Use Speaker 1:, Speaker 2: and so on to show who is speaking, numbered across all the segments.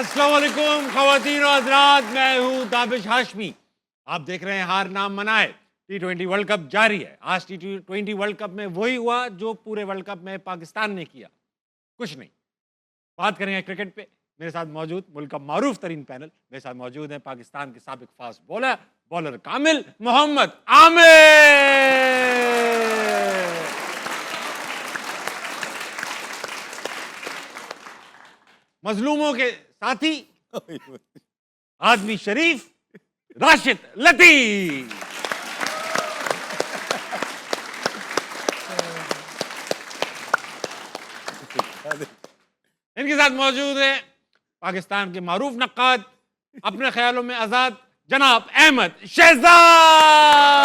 Speaker 1: अस्सलाम वालेकुम ख़वातीन और हज़रात, मैं हूँ ताबिश हाशमी। आप देख रहे हैं हार ना मनाए। T20 वर्ल्ड कप जारी है। आज T20 वर्ल्ड कप में वही हुआ जो पूरे वर्ल्ड कप में पाकिस्तान ने किया, कुछ नहीं। बात करेंगे क्रिकेट पे। मेरे साथ मौजूद मुल्क का मारूफ तरीन पैनल, मेरे साथ मौजूद है पाकिस्तान के साबिक फास्ट बॉलर कामिल मोहम्मद आमिर, मजलूमों के साथी आदमी शरीफ राशिद लतीफ। इनके साथ मौजूद है पाकिस्तान के मारूफ नक्काद, अपने ख्यालों में आजाद, जनाब अहमद शहजाद।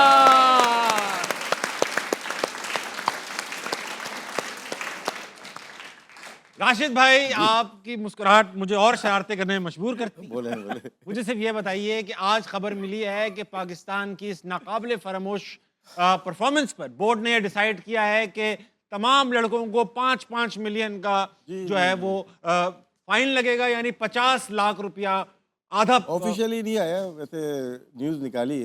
Speaker 1: राशिद भाई, आपकी मुस्कुराहट मुझे और शरारतें करने में मजबूर करती है।
Speaker 2: बोले
Speaker 1: मुझे सिर्फ ये बताइए कि आज खबर मिली है कि पाकिस्तान की इस नाकाबिले फरामोश परफॉर्मेंस पर बोर्ड ने डिसाइड किया है कि तमाम लड़कों को 5-5 मिलियन का जो है वो फाइन लगेगा, यानी 50 लाख रुपया आधा।
Speaker 2: ऑफिशियली नहीं आया, वैसे न्यूज निकाली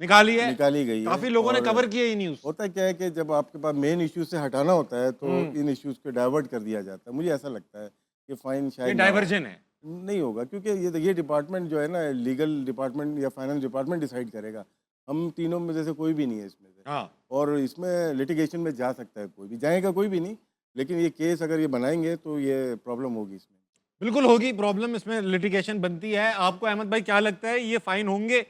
Speaker 1: निकाली
Speaker 2: गई है।
Speaker 1: काफी लोगों ने
Speaker 2: और
Speaker 1: कवर किया ये न्यूज।
Speaker 2: होता क्या है कि जब आपके पास मेन इश्यू से हटाना होता है तो इन इश्यूज को डाइवर्ट कर दिया जाता है। मुझे ऐसा लगता है कि फाइन
Speaker 1: ये
Speaker 2: शायद
Speaker 1: डाइवर्जन है,
Speaker 2: नहीं होगा, क्योंकि ये डिपार्टमेंट जो है ना, लीगल डिपार्टमेंट या फाइनेंस डिपार्टमेंट डिसाइड करेगा। हम तीनों में जैसे कोई भी नहीं है इसमें से।
Speaker 1: हाँ।
Speaker 2: और इसमें लिटिगेशन में जा सकता है कोई भी, जाएगा कोई भी नहीं, लेकिन ये केस अगर ये बनाएंगे तो ये प्रॉब्लम होगी इसमें।
Speaker 1: बिल्कुल होगी प्रॉब्लम, इसमें लिटिगेशन बनती है। आपको अहमद भाई क्या लगता है, ये फाइन होंगे?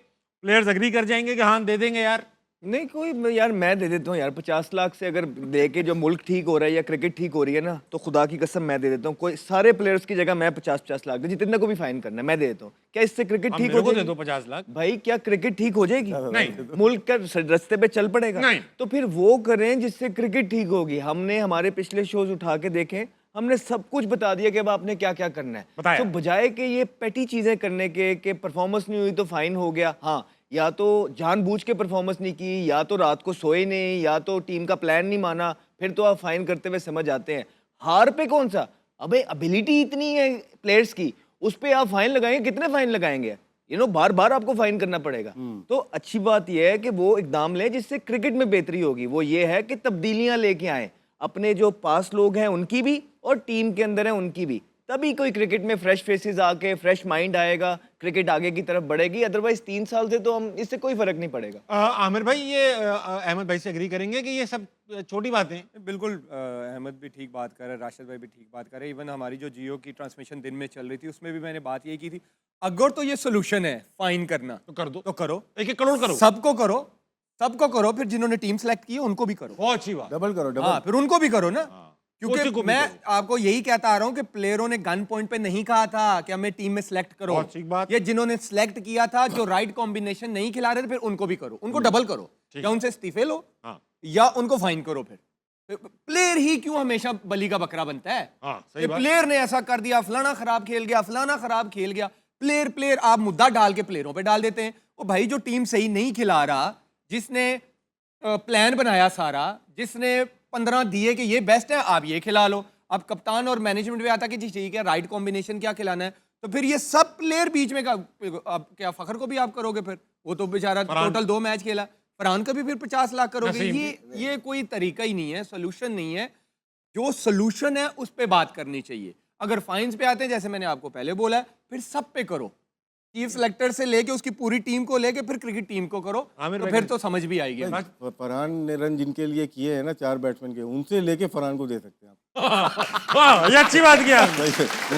Speaker 1: प्लेयर्स अग्री कर जाएंगे कि हाँ दे देंगे यार?
Speaker 3: नहीं कोई यार, मैं दे देता हूँ यार। 50 लाख से अगर दे के जो मुल्क ठीक हो रहा है या क्रिकेट ठीक हो रही है ना, तो खुदा की कसम मैं दे देता हूँ। कोई सारे प्लेयर्स की जगह मैं 50-50 लाख दे, जितने को भी फाइन करना है मैं दे देता हूँ। क्या इससे क्रिकेट ठीक हो
Speaker 1: मेरे को दे
Speaker 3: जाएगी?
Speaker 1: दो 50 लाख।
Speaker 3: भाई क्या क्रिकेट ठीक हो जाएगी?
Speaker 1: नहीं।
Speaker 3: मुल्क का रास्ते पे चल पड़ेगा?
Speaker 1: नहीं।
Speaker 3: तो फिर वो करें जिससे क्रिकेट ठीक होगी। हमने हमारे पिछले शोज उठा के देखें, हमने सब कुछ बता दिया कि अब आपने क्या क्या करना है।
Speaker 1: बताया।
Speaker 3: तो बजाय कि ये पेटी चीजें करने के परफॉर्मेंस नहीं हुई तो फाइन हो गया, हाँ, या तो जानबूझ के परफॉर्मेंस नहीं की, या तो रात को सोए नहीं, या तो टीम का प्लान नहीं माना, फिर तो आप फाइन करते हुए समझ आते हैं। हार पे कौन सा, अबे एबिलिटी इतनी है प्लेयर्स की, उस पे आप फाइन लगाएंगे? कितने फाइन लगाएंगे? बार बार आपको फाइन करना पड़ेगा। तो अच्छी बात यह है कि वो इकदाम लें जिससे क्रिकेट में बेहतरी होगी। वो ये है कि तब्दीलियां लेके आए, अपने जो पास लोग हैं उनकी भी और टीम के अंदर है उनकी भी, तभी कोई क्रिकेट में फ्रेश फेसेस आके फ्रेश माइंड आएगा, क्रिकेट आगे की तरफ बढ़ेगी। अदरवाइज 3 साल से तो हम इससे कोई फर्क नहीं पड़ेगा।
Speaker 1: आमिर भाई, ये अहमद भाई से एग्री करेंगे कि ये सब छोटी बातें हैं?
Speaker 4: बिल्कुल, अहमद भी ठीक बात कर रहे हैं, राशिद भाई भी ठीक बात कर रहे हैं। इवन हमारी जो जियो की ट्रांसमिशन दिन में चल रही थी उसमें भी मैंने बात यही की थी, अगर तो ये सोल्यूशन है फाइन करना
Speaker 1: तो कर दो,
Speaker 4: तो करो,
Speaker 1: 1-1 करोड़ करो,
Speaker 4: सबको करो, फिर जिन्होंने टीम सेलेक्ट की है उनको भी करो।
Speaker 1: बहुत अच्छी बात।
Speaker 2: डबल करो,
Speaker 4: हाँ, फिर उनको भी करो ना।
Speaker 1: कोचिंग को
Speaker 4: क्योंकि
Speaker 1: भी
Speaker 4: मैं
Speaker 1: करो।
Speaker 4: आपको यही कहता आ रहा हूं कि प्लेयरों ने गन पॉइंट पे नहीं कहा था कि हमें टीम में सिलेक्ट करो।
Speaker 1: बहुत ठीक बात।
Speaker 4: ये जिन्होंने सिलेक्ट किया था, जो राइट कॉम्बिनेशन नहीं खिला रहे थे, फिर उनको भी करो, उनको डबल करो, या उनसे इस्तीफे लो,
Speaker 1: हाँ।
Speaker 4: या उनको फाइन करो। फिर प्लेयर ही क्यों हमेशा बलि का बकरा बनता है?
Speaker 1: हाँ, सही बात।
Speaker 4: प्लेयर ने ऐसा कर दिया, फलाना खराब खेल गया, फलाना खराब खेल गया। प्लेयर आप मुद्दा डाल के प्लेयरों पे डाल देते हैं। वो भाई जो टीम सही नहीं खिला रहा, जिसने प्लान बनाया सारा, जिसने 15 दिए कि ये बेस्ट है, आप ये खिला लो। अब कप्तान और मैनेजमेंट भी आता कि जी ठीक है, राइट कॉम्बिनेशन क्या खिलाना है, तो फिर ये सब प्लेयर बीच में अब क्या फखर को भी आप करोगे? फिर वो तो बेचारा टोटल 2 मैच खेला, फरहान का भी फिर 50 लाख करोगे? ये कोई तरीका ही नहीं है, सोल्यूशन नहीं है। जो सोल्यूशन है उस पे बात करनी चाहिए। अगर फाइन्स पे आते हैं, जैसे मैंने आपको पहले बोला है, फिर सब पे करो, चीफ सेलेक्टर से लेके उसकी पूरी टीम को लेके फिर क्रिकेट टीम को करो, तो फिर तो समझ भी आएगी।
Speaker 2: फरहान ने रन जिनके लिए किए हैं ना 4 बैट्समैन के, उनसे लेके फरहान को दे सकते हैं आप।
Speaker 1: वाह, ये अच्छी बात किया आपने।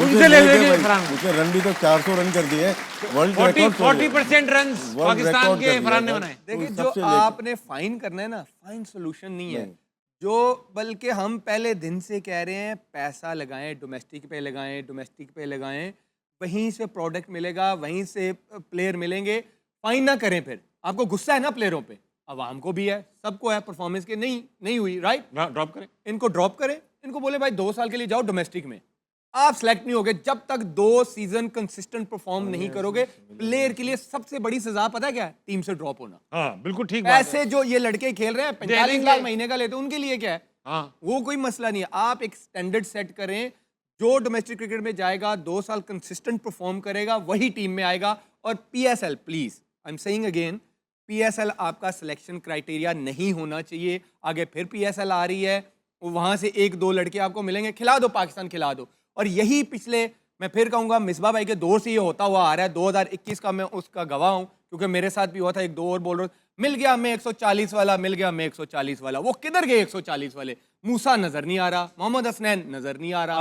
Speaker 1: उनसे ले लेंगे फरहान को।
Speaker 2: उसने रन भी तो 400 रन कर दिए, वर्ल्ड
Speaker 1: 40% रन पाकिस्तान के फरहान ने बनाए।
Speaker 4: देखिए, जो आपने फाइन करना है ना, फाइन सोल्यूशन नहीं है। जो बल्कि हम पहले दिन से कह रहे हैं, पैसा लगाएं, डोमेस्टिक पे लगाएं, वहीं से प्रोडक्ट मिलेगा, वहीं से प्लेयर मिलेंगे। फाइन ना करें। फिर आपको गुस्सा है ना प्लेयरों पे, अवाम को भी है, सबको है, परफॉर्मेंस के नहीं हुई, राइट,
Speaker 1: ड्रॉप करें,
Speaker 4: इनको ड्रॉप करें, इनको बोले भाई 2 साल के लिए जाओ डोमेस्टिक में। आप सिलेक्ट नहीं होगे जब तक 2 सीजन कंसिस्टेंट परफॉर्म नहीं करोगे। प्लेयर के लिए सबसे बड़ी सजा पता है क्या है? टीम से ड्रॉप होना।
Speaker 1: हाँ बिल्कुल ठीक बात है।
Speaker 4: ऐसे जो ये लड़के खेल रहे हैं 45 लाख महीने का लेते हैं, उनके लिए क्या है?
Speaker 1: हाँ,
Speaker 4: वो कोई मसला नहीं है। आप एक स्टैंडर्ड सेट करें जो डोमेस्टिक क्रिकेट में जाएगा 2 साल कंसिस्टेंट परफॉर्म करेगा वही टीम में आएगा। और PSL, please I am saying again, PSL आपका सिलेक्शन क्राइटेरिया नहीं होना चाहिए। आगे फिर पीएसएल आ रही है, वहां से 1-2 लड़के आपको मिलेंगे, खिला दो, पाकिस्तान खिला दो। और यही पिछले, मैं फिर कहूंगा, मिसबा भाई के दौर से ये होता हुआ आ रहा है। 2021 का मैं उसका गवाह हूं, क्योंकि मेरे साथ भी हुआ था। एक 2 ओवर बॉलर मिल गया हमें 140 वाला, मिल गया हमें 140 वाला। वो किधर गए 140 वाले? मूसा नजर नहीं आ रहा, मोहम्मद हसनैन नजर नहीं आ रहा,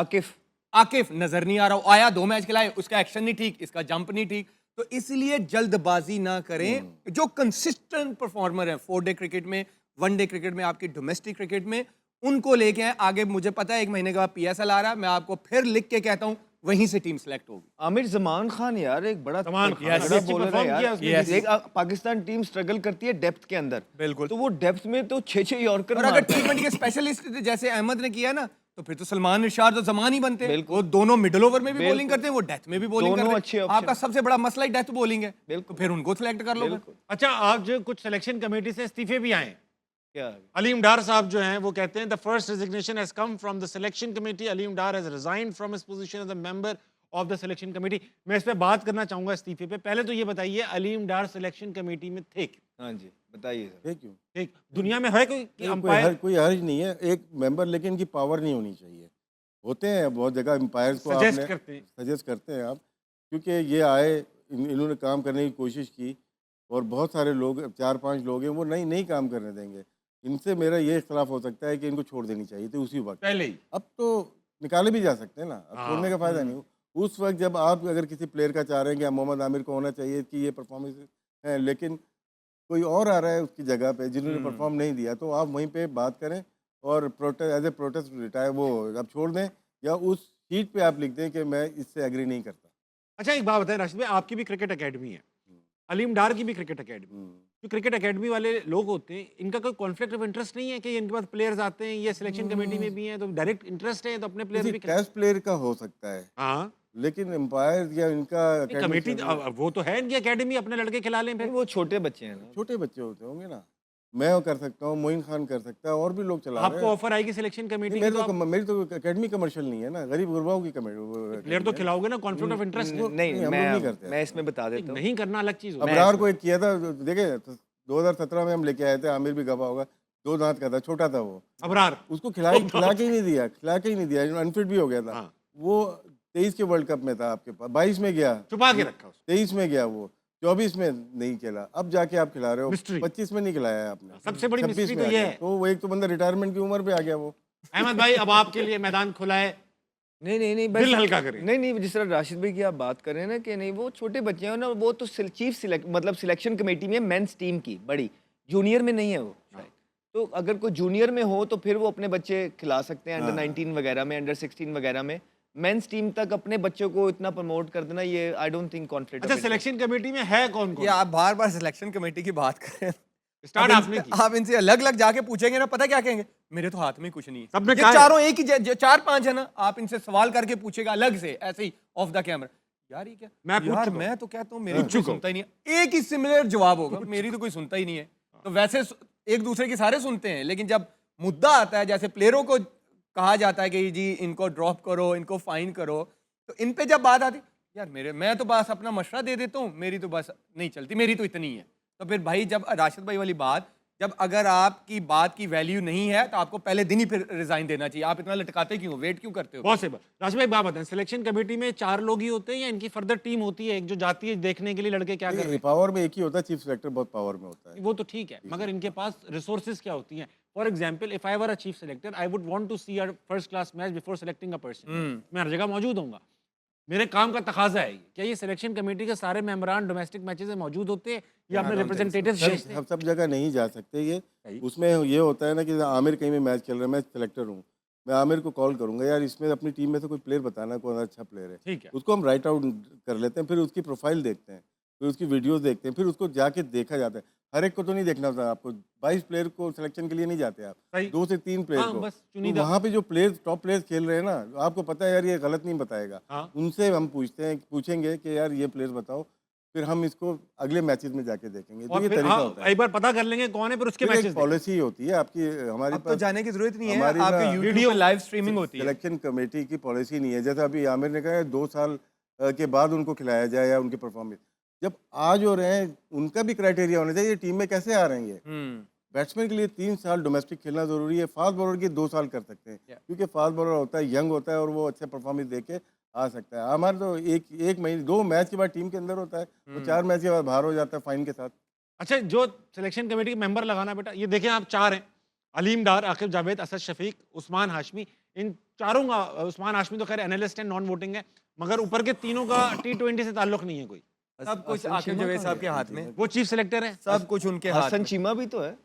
Speaker 4: आकिफ नजर नहीं आ रहा। वो आया, 2 मैच खिलाए, उसका एक्शन नहीं ठीक, इसका जंप नहीं ठीक। तो इसलिए जल्दबाजी ना करें। जो कंसिस्टेंट परफॉर्मर है 4 डे क्रिकेट में, 1 डे क्रिकेट में, आपकी डोमेस्टिक क्रिकेट में, उनको लेके आए। आगे मुझे पता है 1 महीने के बाद पीएसएल आ रहा है, मैं आपको फिर लिख के कहता हूं वहीं से टीम सेलेक्ट होगी।
Speaker 3: आमिर जमान खान यार एक बड़ा
Speaker 1: जमान खान,
Speaker 3: बड़ा
Speaker 1: अच्छी
Speaker 3: बॉलर है
Speaker 1: perform किया
Speaker 3: यार।
Speaker 1: उसने।
Speaker 3: एक पाकिस्तान टीम स्ट्रगल करती है डेप्थ के अंदर,
Speaker 4: बिल्कुल।
Speaker 3: तो वो डेप्थ में तो 6-6 यॉर्कर
Speaker 4: और अगर
Speaker 3: मारता है।
Speaker 4: टी20 के स्पेशलिस्ट जैसे अहमद ने किया ना, तो फिर तो सलमान इरशाद और जमान ही बनते हैं।
Speaker 3: बिल्कुल।
Speaker 4: वो दोनों मिडिल ओवर में भी
Speaker 3: बिल्कुल।
Speaker 4: बॉलिंग करते हैं, वो डेथ में भी बॉलिंग
Speaker 3: दोनों
Speaker 4: करते
Speaker 3: अच्छे
Speaker 4: हैं।
Speaker 3: option
Speaker 4: आपका सबसे बड़ा मसला ही डेथ बॉलिंग है,
Speaker 3: बिल्कुल।
Speaker 4: तो फिर उनको सिलेक्ट कर लो।
Speaker 3: बिल्कुल।
Speaker 1: अच्छा, आज जो कुछ सिलेक्शन कमेटी से इस्तीफे भी आए हैं।
Speaker 3: क्या
Speaker 1: अलीम डार साहब जो हैं वो कहते हैं the first resignation has come from the selection committee. Aleem Dar has resigned from his position as a member of the selection committee. मैं इस पे बात करना चाहूंगा इस्तीफे पे। पहले तो ये बताइए, अलीम डार सिलेक्शन कमेटी में थे क्यों?
Speaker 3: हाँ जी, बताइए सर।
Speaker 2: है क्यों?
Speaker 1: ठीक, दुनिया में है कोई कि
Speaker 2: कोई
Speaker 1: अंपायर?
Speaker 2: कोई हर्ज नहीं है एक मेंबर, लेकिन इनकी पावर नहीं होनी चाहिए। होते हैं बहुत जगह एम्पायर्स को
Speaker 1: सजेस्ट
Speaker 2: आपने
Speaker 1: करते हैं।
Speaker 2: सजेस्ट करते हैं आप, क्योंकि ये आए, इन्होंने काम करने की कोशिश की, और बहुत सारे लोग, 4-5 लोग हैं, वो नहीं काम करने देंगे। इनसे मेरा ये इख्तलाफ हो सकता है कि इनको छोड़ देनी चाहिए थी उसी वक्त।
Speaker 1: पहले ही
Speaker 2: अब तो निकाले भी जा सकते हैं ना, अब
Speaker 1: हाँ,
Speaker 2: छोड़ने का फायदा नहीं। उस वक्त जब आप अगर किसी प्लेयर का चाह रहे हैं कि मोहम्मद आमिर को होना चाहिए कि ये परफॉर्मेंस है, लेकिन कोई और आ रहा है उसकी जगह पे जिन्होंने परफॉर्म नहीं दिया, तो आप वहीं पे बात करें और protest, as a protest retire, वो आप छोड़ दें, या उस शीट पे आप लिख दें कि मैं इससे एग्री नहीं करता।
Speaker 1: अच्छा, एक बात बताएं राशिद भाई, आपकी भी क्रिकेट एकेडमी है, अलीम डार की भी क्रिकेट एकेडमी। जो क्रिकेट एकेडमी वाले लोग होते हैं, इनका कोई कॉन्फ्लिक्ट ऑफ इंटरेस्ट नहीं है कि इनके पास प्लेयर्स आते हैं, ये सिलेक्शन कमेटी में भी हैं, तो डायरेक्ट इंटरेस्ट है तो अपने प्लेयर
Speaker 2: किसी
Speaker 1: भी
Speaker 2: टेस्ट प्लेयर का हो सकता है,
Speaker 1: हाँ,
Speaker 2: लेकिन एम्पायर या इनका
Speaker 1: कमेटी
Speaker 2: academy
Speaker 1: वो तो है इनकी एकेडमी, अपने लड़के खिला लें फिर।
Speaker 3: वो छोटे बच्चे हैं ना।
Speaker 2: छोटे बच्चे होते होंगे ना। मैं कर सकता हूँ, मोइन खान कर सकता है, और भी लोग चला रहे
Speaker 1: आपको
Speaker 2: हैं।
Speaker 1: ऑफर आएगी सिलेक्शन कमेटी की
Speaker 2: मेरी
Speaker 1: तो
Speaker 2: तो मेरी तो एकेडमी कमर्शियल नहीं है ना, गरीब गुरबाओं की
Speaker 1: प्लेयर तो खिलाओगे ना, कॉन्फ्लिक्ट ऑफ इंटरेस्ट
Speaker 3: नहीं,
Speaker 2: नहीं, हम लोग नहीं करते
Speaker 3: मैं इसमें बता देता हूँ।
Speaker 1: नहीं करना अलग चीज होती है।
Speaker 2: अबरार को एक किया था, देखे 2017 में हम लेके आए थे, आमिर भी गवा होगा, 2 दांत का था, छोटा था वो,
Speaker 1: अबरार
Speaker 2: उसको खिला के ही नहीं दिया, अनफिट भी हो गया था।
Speaker 1: हाँ।
Speaker 2: वो 23 के वर्ल्ड कप में था आपके पास, 22 में गया,
Speaker 1: छुपा के रखा उसको।
Speaker 2: 23 में गया वो, 24 में नहीं खेला, अब जाके आप खिला रहे हो,
Speaker 1: Mystery।
Speaker 2: 25 में नहीं खिलाया है आपने,
Speaker 1: सबसे बड़ी
Speaker 2: 26
Speaker 1: mystery
Speaker 2: में
Speaker 1: तो
Speaker 2: आ
Speaker 1: ये
Speaker 2: गया।
Speaker 1: है।
Speaker 2: तो वो एक तो बंदा रिटायरमेंट की उम्र पे आ गया वो।
Speaker 1: अहमद भाई, अब आपके लिए मैदान खुला है,
Speaker 3: नहीं
Speaker 1: दिल हल्का करें।
Speaker 3: नहीं, जिस तरह राशिद भाई की आप बात कर रहे हैं ना कि नहीं, वो छोटे बच्चे हैं ना, वो तो चीफ सिलेक्ट मतलब सिलेक्शन कमेटी में मेंस टीम की बड़ी, जूनियर में नहीं है वो शायद। तो अगर कोई जूनियर में हो तो फिर वो अपने बच्चे खिला सकते हैं, अंडर 19 वगैरह में, अंडर 16 वगैरह में। मेंस टीम तक अपने बच्चों को इतना प्रमोट कर देना, ये आई डोंट थिंक कॉन्फ्लिक्ट।
Speaker 1: अच्छा, सिलेक्शन कमेटी में है कौन
Speaker 4: ये
Speaker 1: कौन?
Speaker 4: आप बार बार सिलेक्शन कमेटी की बात कर रहे हैं।
Speaker 1: स्टार्ट आपने की।
Speaker 4: आप इनसे अलग अलग जाके पूछेंगे ना, पता क्या कहेंगे, मेरे तो हाथ में कुछ नहीं है।
Speaker 1: सबने
Speaker 4: ये
Speaker 1: कहा है।
Speaker 4: चारों एक ही 4-5 है ना, आप इनसे सवाल करके पूछेगा अलग से, ऐसे ही ऑफ द कैमरा, यार ये क्या,
Speaker 1: मैं पूछ
Speaker 4: यार
Speaker 1: चुका
Speaker 4: मैं तो कहता हूँ मेरी तो कोई सुनता ही नहीं है। एक ही सिमिलर जवाब होगा, मेरी तो कोई सुनता ही नहीं है। तो वैसे एक दूसरे के सारे सुनते हैं, लेकिन जब मुद्दा आता है, जैसे प्लेयरों को कहा जाता है कि जी इनको ड्रॉप करो, इनको फाइन करो, तो इन पे जब बात आती, यार मैं तो बस अपना मशवरा दे देता हूँ, मेरी तो बस नहीं चलती, मेरी तो इतनी है। तो फिर भाई, जब राशिद भाई वाली बात, जब अगर आपकी बात की वैल्यू नहीं है तो आपको पहले दिन ही फिर रिजाइन देना चाहिए। आप इतना लटकाते क्यों, वेट क्यों करते हो?
Speaker 1: पॉसिबल। राशिद भाई, बात बताएं, सिलेक्शन कमेटी में 4 लोग ही होते हैं या इनकी फर्दर टीम होती है, एक जो जाती है देखने के लिए लड़के क्या कर रहे हैं?
Speaker 2: पावर में एक ही होता है, चीफ सेलेक्टर बहुत पावर में होता है।
Speaker 1: वो तो ठीक है, मगर इनके पास रिसोर्सेज क्या होती हैं? For example, if I were a chief selector, I would want to see a first class match before selecting a person. मैं हर जगह मौजूद होऊंगा, मेरे काम का तकाजा है। क्या ये सिलेक्शन कमेटी के सारे मेंबरान डोमेस्टिक मैचेस में मौजूद होते हैं या अपने रिप्रेजेंटेटिव्स भेजते हैं?
Speaker 2: हम सब जगह नहीं जा सकते ये। उसमें ये होता है ना कि आमिर कहीं में मैच खेल रहा है, मैं सेलेक्टर हूँ, मैं आमिर को कॉल करूंगा, यार इसमें अपनी टीम में से कोई प्लेयर बताना, कौन अच्छा प्लेयर है।
Speaker 1: ठीक है।
Speaker 2: उसको हम राइट आउट कर लेते हैं, फिर उसकी प्रोफाइल देखते हैं, फिर उसकी वीडियोस देखते हैं, फिर उसको जाके देखा जाता है। हर एक को तो नहीं देखना होता आपको, 22 प्लेयर को सिलेक्शन के लिए नहीं जाते आप,
Speaker 1: सही।
Speaker 2: 2 से 3 प्लेयर
Speaker 1: हाँ,
Speaker 2: को।
Speaker 1: बस
Speaker 2: तो
Speaker 1: चुनिंदा।
Speaker 2: वहाँ पे जो प्लेयर टॉप प्लेयर्स खेल रहे हैं ना, आपको पता है यार ये गलत नहीं बताएगा,
Speaker 1: हाँ।
Speaker 2: उनसे हम पूछेंगे कि यार ये प्लेयर बताओ, फिर हम इसको अगले मैचेस में जाके देखेंगे। तो
Speaker 1: और
Speaker 2: ये
Speaker 1: फिर
Speaker 2: तरीका
Speaker 1: हाँ,
Speaker 2: होता है।
Speaker 1: एक बार पता कर लेंगे कौन है, फिर उसके
Speaker 2: फिर
Speaker 1: मैचेस
Speaker 2: एक पॉलिसी होती है आपकी, हमारे
Speaker 4: अब तो
Speaker 2: पास
Speaker 4: जाने की जरूरत नहीं है,
Speaker 2: हमारी
Speaker 4: आपके
Speaker 2: ना
Speaker 4: यूट्यूब
Speaker 1: वीडियो
Speaker 4: पे लाइव स्ट्रीमिंग होती है।
Speaker 2: सिलेक्शन कमेटी की पॉलिसी नहीं है। जैसे अभी आमिर ने कहा है 2 साल के बाद उनको खिलाया जाए या उनकी परफॉर्मेंस। जब आ जो रहे हैं उनका भी क्राइटेरिया होना चाहिए, टीम में कैसे आ रहे हैं ये। बैट्समैन के लिए 3 साल डोमेस्टिक खेलना ज़रूरी है, फास्ट बॉलर के 2 साल कर सकते हैं,
Speaker 4: Yeah.
Speaker 2: क्योंकि फास्ट बॉलर होता है, यंग होता है और वो अच्छे परफॉर्मेंस दे के आ सकता है। हमारे तो एक महीने 2 मैच के बाद टीम के अंदर होता है, वो 4 मैच के बाद बाहर हो जाता है फाइन के साथ।
Speaker 1: अच्छा, जो सिलेक्शन कमेटी के मेंबर लगाना बेटा, ये देखें आप 4 हैं, अलीम डार, आकिब जावेद, असद शफीक, उस्मान हाशमी। इन चारों का, उस्मान हाशमी तो खैर एनालिस्ट है, नॉन वोटिंग है, मगर ऊपर के तीनों का T20 से ताल्लुक नहीं है कोई।
Speaker 4: सब कुछ
Speaker 3: हसन
Speaker 4: आकिब
Speaker 3: चीमा
Speaker 4: जावेद
Speaker 3: कहाँ
Speaker 4: साहब के
Speaker 3: गया?
Speaker 4: हाथ में,
Speaker 1: वो चीफ सिलेक्टर है।
Speaker 4: सब कुछ उनके हाथ
Speaker 3: हसन
Speaker 4: में।
Speaker 3: चीमा भी तो है।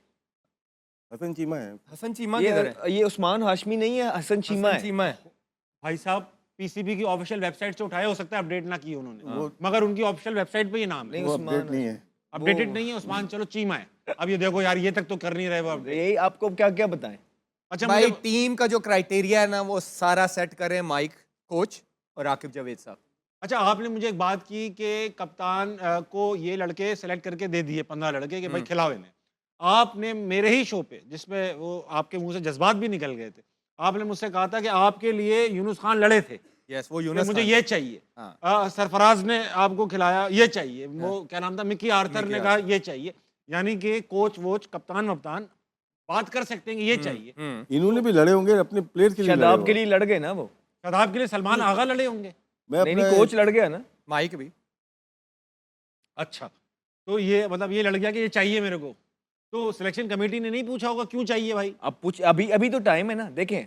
Speaker 2: हसन चीमा है।
Speaker 4: हसन चीमा किधर है?
Speaker 3: ये उस्मान हाशमी नहीं है, हसन चीमा
Speaker 4: हसन
Speaker 3: है।
Speaker 4: चीमा है।
Speaker 1: भाई साहब, पीसीबी की ऑफिशियल वेबसाइट से उठाया, हो सकता है अपडेट ना की उन्होंने,
Speaker 2: वो-
Speaker 1: मगर उनकी ऑफिशियल वेबसाइट पे ये नाम है।
Speaker 3: नहीं,
Speaker 2: वो
Speaker 3: उस्मान
Speaker 2: अपडेट नहीं है।
Speaker 1: अपडेटेड नहीं है उस्मान, चलो चीमा है। अब ये देखो यार, ये तक तो कर नहीं रहे वो अपडेट।
Speaker 3: यही आपको क्या क्या बताएं।
Speaker 1: अच्छा
Speaker 4: भाई
Speaker 1: मुझे
Speaker 4: टीम का जो क्राइटेरिया है ना वो सारा सेट करें माइक कोच और आकिब जावेद साहब।
Speaker 1: अच्छा, आपने मुझे एक बात की कि कप्तान को ये लड़के सेलेक्ट करके दे दिए, 15 लड़के, कि भाई खिलाओ इन्हें। आपने मेरे ही शो पे, जिसमें वो आपके मुंह से जज्बात भी निकल गए थे, आपने मुझसे कहा था कि आपके लिए यूनुस खान लड़े थे,
Speaker 4: यस, वो
Speaker 1: कि
Speaker 4: यूनुस
Speaker 1: मुझे
Speaker 4: खान
Speaker 1: ये
Speaker 4: थे।
Speaker 1: चाहिए।
Speaker 4: हाँ।
Speaker 1: सरफराज ने आपको खिलाया, ये चाहिए। वो क्या नाम था, मिकी आर्थर
Speaker 4: मिकी
Speaker 1: ने कहा ये चाहिए। यानी कि कोच वोच, कप्तान वप्तान बात कर सकते हैं कि ये चाहिए।
Speaker 2: इन्होंने भी लड़े होंगे अपने प्लेयर्स के लिए लड़े
Speaker 3: शादाब
Speaker 2: हो।
Speaker 3: के लिए लड़ गए ना वो।
Speaker 1: शादाब के लिए सलमान आगा लड़े होंगे।
Speaker 2: मैं
Speaker 3: नहीं
Speaker 2: अपना
Speaker 3: नहीं, कोच लड़ गया ना।
Speaker 4: माइक भी।
Speaker 1: अच्छा, तो ये मतलब ये लड़ गया कि ये चाहिए मेरे को, तो सिलेक्शन कमेटी ने नहीं पूछा होगा क्यों चाहिए भाई?
Speaker 3: अब पूछ, अभी अभी तो टाइम है ना। देखें,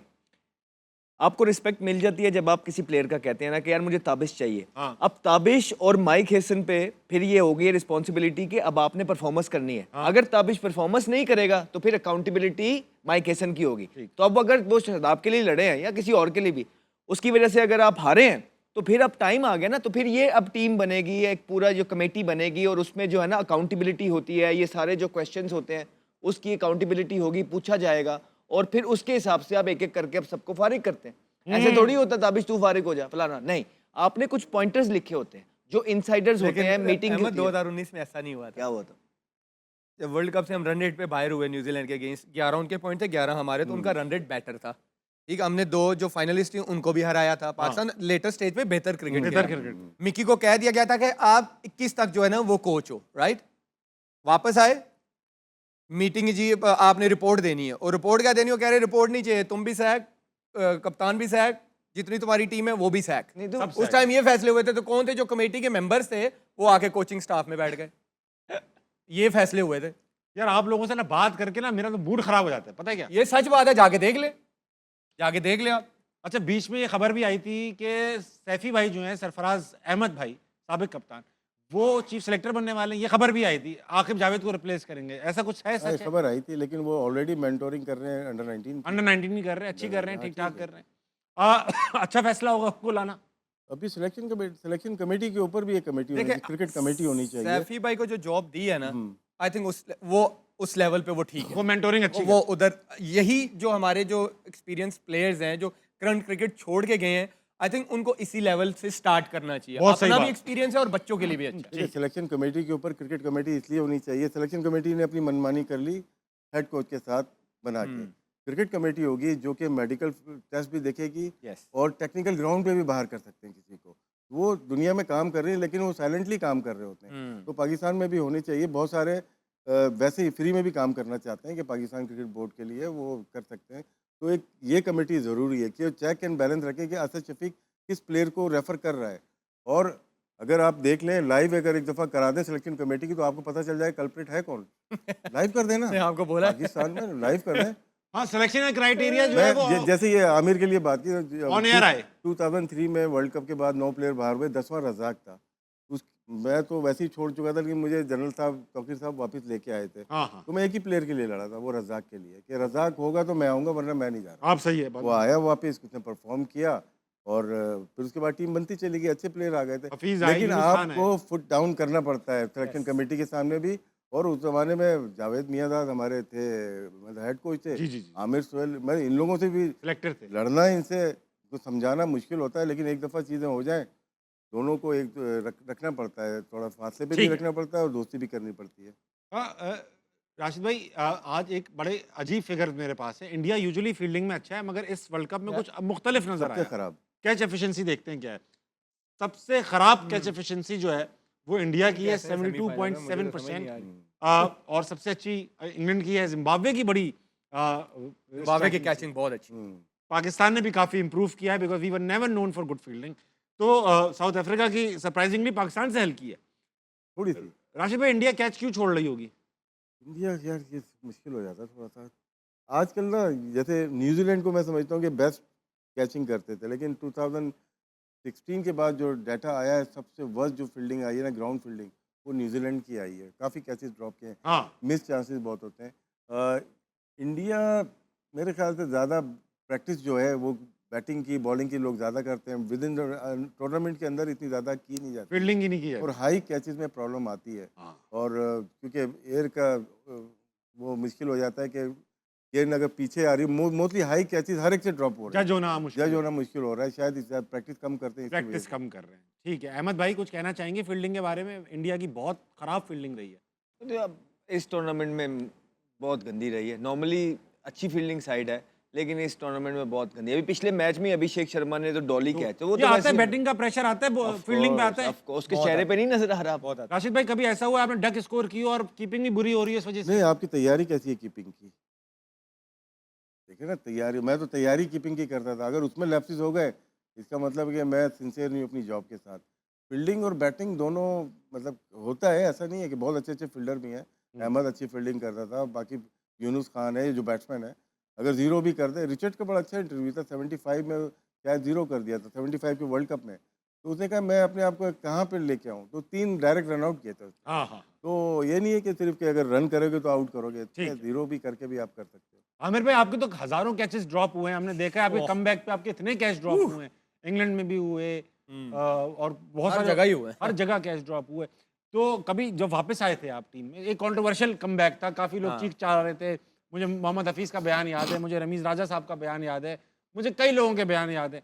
Speaker 3: आपको रिस्पेक्ट मिल जाती है जब आप किसी प्लेयर का कहते हैं ना कि यार मुझे ताबिश चाहिए।
Speaker 1: हाँ।
Speaker 3: अब ताबिश और माइक हेसन पे फिर ये हो गई रिस्पॉन्सिबिलिटी कि अब आपने परफॉर्मेंस करनी है। अगर ताबिश परफॉर्मेंस नहीं करेगा तो फिर अकाउंटेबिलिटी माइक हेसन की होगी। तो अब अगर वो शादाब के लिए लड़े हैं या किसी और के लिए भी, उसकी वजह से अगर आप हारे हैं तो फिर अब टाइम आ गया ना। तो फिर ये अब टीम बनेगी, एक पूरा जो कमेटी बनेगी और उसमें जो है ना अकाउंटेबिलिटी होती है, ये सारे जो क्वेश्चंस होते हैं उसकी अकाउंटेबिलिटी होगी, पूछा जाएगा और फिर उसके हिसाब से आप एक एक करके अब सबको फारिग करते हैं। ऐसे थोड़ी होता ताबिश तू फारिग हो जा फलाना, नहीं, आपने कुछ पॉइंटर्स लिखे होते हैं जो इनसाइडर्स होते हैं। मीटिंग
Speaker 4: अहमद 2019 में ऐसा नहीं हुआ था।
Speaker 3: क्या हुआ था?
Speaker 4: जब वर्ल्ड कप से हम रन रेट पे बाहर हुए न्यूजीलैंड के अगेंस्ट, 11 उनके पॉइंट थे, 11 हमारे, तो उनका रन रेट बेटर था। ठीक, हमने 2 जो फाइनलिस्ट थी उनको भी हराया था। पाकिस्तान लेटर स्टेज पे बेहतर क्रिकेट
Speaker 1: बेहतर
Speaker 4: खेला।
Speaker 1: क्रिकेट।
Speaker 4: मिकी को कह दिया गया था कि आप 21 तक जो है ना वो कोच हो, राइट? वापस आए, मीटिंग जी आपने रिपोर्ट देनी है, और रिपोर्ट क्या देनी हो, कह रहे रिपोर्ट नहीं चाहिए, तुम भी सैक, कप्तान भी सैक, जितनी तुम्हारी टीम है वो भी सैक।
Speaker 3: नहीं तो
Speaker 1: सब
Speaker 4: उस टाइम ये फैसले हुए थे, तो कौन थे जो कमेटी के मेंबर्स थे वो आके कोचिंग स्टाफ में बैठ गए। ये फैसले हुए थे।
Speaker 1: यार आप लोगों से ना बात करके ना मेरा तो मूड खराब हो जाता है, पता है क्या?
Speaker 4: ये सच बात है, जाके देख ले, जाके देख ले आप।
Speaker 1: अच्छा, बीच में ये खबर भी आई थी कि सैफी भाई जो हैं, सरफराज अहमद भाई, साबिक कप्तान, वो चीफ सेलेक्टर बनने वाले हैं। ये खबर भी आई थी, आकिब जावेद को रिप्लेस करेंगे, ऐसा कुछ है?
Speaker 2: हाँ, ये
Speaker 1: सच है?
Speaker 2: खबर आई थी, लेकिन वो ऑलरेडी मेंटोरिंग कर रहे हैं अंडर 19
Speaker 1: अंडर 19 नहीं कर रहे, अच्छी कर रहे हैं,
Speaker 2: हाँ,
Speaker 1: ठीक ठाक
Speaker 2: ठीक है।
Speaker 1: कर रहे हैं। अच्छा फैसला होगा उनको लाना।
Speaker 2: अभी सिलेक्शन कमेटी के ऊपर भी एक कमेटी होनी
Speaker 4: देखिए,
Speaker 2: चाहिए, क्रिकेट कमेटी होनी चाहिए।
Speaker 4: सैफी भाई को जो जॉब दी है ना, आई थिंक उस लेवल पे वो ठीक है।
Speaker 1: वो मेंटोरिंग अच्छी
Speaker 4: वो उधर, यही जो हमारे जो एक्सपीरियंस प्लेयर्स हैं जो करंट क्रिकेट छोड़ के गए हैं, आई थिंक उनको इसी लेवल से स्टार्ट करना चाहिए।
Speaker 1: बहुत सही
Speaker 4: अपना भी
Speaker 1: बात।
Speaker 4: एक्सपीरियंस है और बच्चों के लिए भी अच्छा है।
Speaker 2: ठीक है, सिलेक्शन कमेटी के ऊपर क्रिकेट कमेटी इसलिए होनी चाहिए, सिलेक्शन कमेटी ने अपनी मनमानी कर ली हेड कोच के साथ बना के। क्रिकेट कमेटी होगी जो कि मेडिकल टेस्ट भी देखेगी
Speaker 4: Yes.
Speaker 2: और टेक्निकल ग्राउंड पे भी बाहर कर सकते हैं किसी को। वो दुनिया में काम कर रहे हैं, लेकिन वो साइलेंटली काम कर रहे होते हैं। तो पाकिस्तान में भी होनी चाहिए। बहुत सारे वैसे ही फ्री में भी काम करना चाहते हैं कि पाकिस्तान क्रिकेट बोर्ड के लिए वो कर सकते हैं। तो एक ये कमेटी ज़रूरी है कि चेक एंड बैलेंस रखे कि असद शफीक किस प्लेयर को रेफ़र कर रहा है। और अगर आप देख लें लाइव, अगर एक दफ़ा करा दें सिलेक्शन कमेटी की, तो आपको पता चल जाए कल्प्रिट है कौन। लाइव कर देना,
Speaker 4: मैंने आपको बोला है।
Speaker 2: पाकिस्तान में लाइव कर दें।
Speaker 1: हाँ, सिलेक्शन का क्राइटेरिया जो है वो
Speaker 2: जैसे ये आमिर के लिए बात की,
Speaker 1: ऑन एयर आए।
Speaker 2: 2003 में वर्ल्ड कप के बाद 9 प्लेयर बाहर हुए, 10वां रज़ाक था। उस मैं तो वैसे ही छोड़ चुका था, लेकिन मुझे जनरल साहब, तौकीर साहब वापस लेके आए थे।
Speaker 1: हाँ हाँ,
Speaker 2: तो मैं एक ही प्लेयर के लिए लड़ा था, वो रज़ाक के लिए, कि रज़ाक होगा तो मैं आऊँगा, वरना मैं नहीं जा रहा।
Speaker 1: आप सही है बात।
Speaker 2: वो आया वापस, उसने परफॉर्म किया और फिर उसके बाद टीम बनती चली गई, अच्छे प्लेयर आ गए थे।
Speaker 1: हफीज आए,
Speaker 2: लेकिन
Speaker 1: यूनुस खान
Speaker 2: आपको फुट डाउन करना पड़ता है सिलेक्शन कमेटी के सामने भी। और उस जमाने में जावेद मियांदाद हमारे थे, मतलब हेड कोच थे,
Speaker 1: जी जी जी,
Speaker 2: आमिर सोहेल, मैं इन लोगों से भी
Speaker 1: सिलेक्टर थे।
Speaker 2: लड़ना, इनसे तो समझाना मुश्किल होता है। लेकिन एक दफ़ा चीज़ें हो जाएं दोनों को एक रखना पड़ता है, थोड़ा फासले पे भी
Speaker 1: ठीक है।
Speaker 2: रखना पड़ता है और दोस्ती भी करनी पड़ती है।
Speaker 1: राशिद भाई आज एक बड़े अजीब फिगर मेरे पास है। इंडिया यूजुअली फील्डिंग में अच्छा है, मगर इस वर्ल्ड कप में कुछ मुख्तलिफ नजर
Speaker 2: सबसे
Speaker 1: आया।
Speaker 2: खराब।
Speaker 1: कैच एफिशिएंसी देखते हैं क्या है? सबसे खराब कैच एफिशिएंसी जो है वो इंडिया की है,
Speaker 4: कैसे सेमीफाइनल में, मुझे तो समझ नहीं
Speaker 1: 72.7%।
Speaker 4: आ रही।
Speaker 1: और सबसे अच्छी इंग्लैंड की है, जिम्बाब्वे की बड़ी
Speaker 4: बाबे की
Speaker 1: striking
Speaker 4: कैचिंग बहुत अच्छी।
Speaker 2: हम्म,
Speaker 1: पाकिस्तान ने भी काफी इंप्रूव किया है, because we were never known for good fielding. तो साउथ अफ्रीका की सरप्राइजिंगली पाकिस्तान से हल्की है।
Speaker 2: थोड़ी सी।
Speaker 1: राशिद भाई, इंडिया कैच क्यों छोड़ रही होगी?
Speaker 2: इंडिया यार ये मुश्किल हो जाता है थोड़ा सा। आजकल ना जैसे न्यूजीलैंड को मैं समझता हूँ कि बेस्ट कैचिंग करते थे, लेकिन 2016 के बाद जो डाटा आया है, सबसे वर्स्ट जो फील्डिंग आई है ना, ग्राउंड फील्डिंग, वो न्यूजीलैंड की आई है। काफ़ी कैचेस ड्रॉप किए हैं,
Speaker 1: हाँ,
Speaker 2: मिस चांसेस बहुत होते हैं। इंडिया मेरे ख्याल से ज़्यादा प्रैक्टिस जो है वो बैटिंग की, बॉलिंग की लोग ज़्यादा करते हैं। विद इन टूर्नामेंट के अंदर इतनी ज़्यादा की नहीं जाती
Speaker 1: फील्डिंग ही नहीं की है।
Speaker 2: और हाई कैचेस में प्रॉब्लम आती है।
Speaker 1: हाँ।
Speaker 2: और क्योंकि एयर का वो मुश्किल हो जाता है कि एयर अगर पीछे आ रही है, मोस्टली हाई कैचेस हर एक से ड्रॉप हो रहे हैं।
Speaker 1: जज होना मुश्किल
Speaker 2: जज
Speaker 1: है।
Speaker 2: होना मुश्किल हो रहा है, शायद इससे प्रैक्टिस कम करते हैं इसकी
Speaker 1: प्रैक्टिस
Speaker 2: वजह से।
Speaker 1: कम कर रहे हैं। ठीक है, अहमद भाई कुछ कहना चाहेंगे फील्डिंग के बारे में? इंडिया की बहुत खराब फील्डिंग रही है।
Speaker 3: तो अब इस टूर्नामेंट में बहुत गंदी रही है। नॉर्मली अच्छी फील्डिंग साइड है, लेकिन इस टूर्नामेंट में बहुत गंदी है। अभी पिछले मैच में अभिषेक शर्मा ने तो डॉली कैच, वो
Speaker 1: ये
Speaker 3: तो
Speaker 1: आता है,
Speaker 3: वैसे
Speaker 1: बैटिंग का प्रेशर आता है, फील्डिंग पे आता है।
Speaker 3: ऑफ कोर्स उसके चेहरे पे नहीं नजर आ रहा।
Speaker 4: बहुत आता
Speaker 1: राशिद भाई, कभी ऐसा हुआ आपने डक स्कोर की और कीपिंग भी बुरी हो रही है इस वजह से?
Speaker 2: नहीं, आपकी तैयारी कैसी है कीपिंग की? देखिए ना, तैयारी, मैं तो तैयारी कीपिंग की करता था। अगर उसमें लैप्सेस हो गए, इसका मतलब है कि मैं सिंसियर नहीं हूँ अपनी जॉब के साथ। फील्डिंग और बैटिंग दोनों मतलब होता है, ऐसा नहीं है कि बहुत अच्छे अच्छे फील्डर भी हैं। अहमद अच्छी फील्डिंग करता था, बाकी यूनुस खान है जो बैट्समैन है, अगर ज़ीरो भी कर दे। रिचर्ड का बड़ा अच्छा इंटरव्यू था, 75 में शायद ज़ीरो कर दिया था 75 के वर्ल्ड कप में। तो उसने कहा मैं अपने आप को कहाँ पर लेके आऊँ, तो 3 डायरेक्ट रन आउट किए थे उसने।
Speaker 1: हाँ हाँ।
Speaker 2: तो ये नहीं है कि सिर्फ कि अगर रन करोगे तो आउट करोगे,
Speaker 1: ठीक है।
Speaker 2: ज़ीरो भी करके भी आप कर सकते हो।
Speaker 1: आमिर भाई, आपके तो हज़ारों कैचेस ड्रॉप हुए हैं, हमने देखा है आपके कमबैक पे आपके इतने कैच ड्रॉप हुए हैं। इंग्लैंड में भी हुए, और बहुत
Speaker 4: हर
Speaker 1: सारे
Speaker 4: जगह ही हुए।
Speaker 1: हर जगह कैच ड्रॉप हुए। तो कभी जब वापस आए थे आप टीम में, एक कंट्रोवर्शियल कमबैक था, काफ़ी लोग चीख चिल्ला रहे थे। मुझे मोहम्मद हफीज़ का बयान याद है, मुझे रमीज़ राजा साहब का बयान याद है, मुझे कई लोगों के बयान याद है।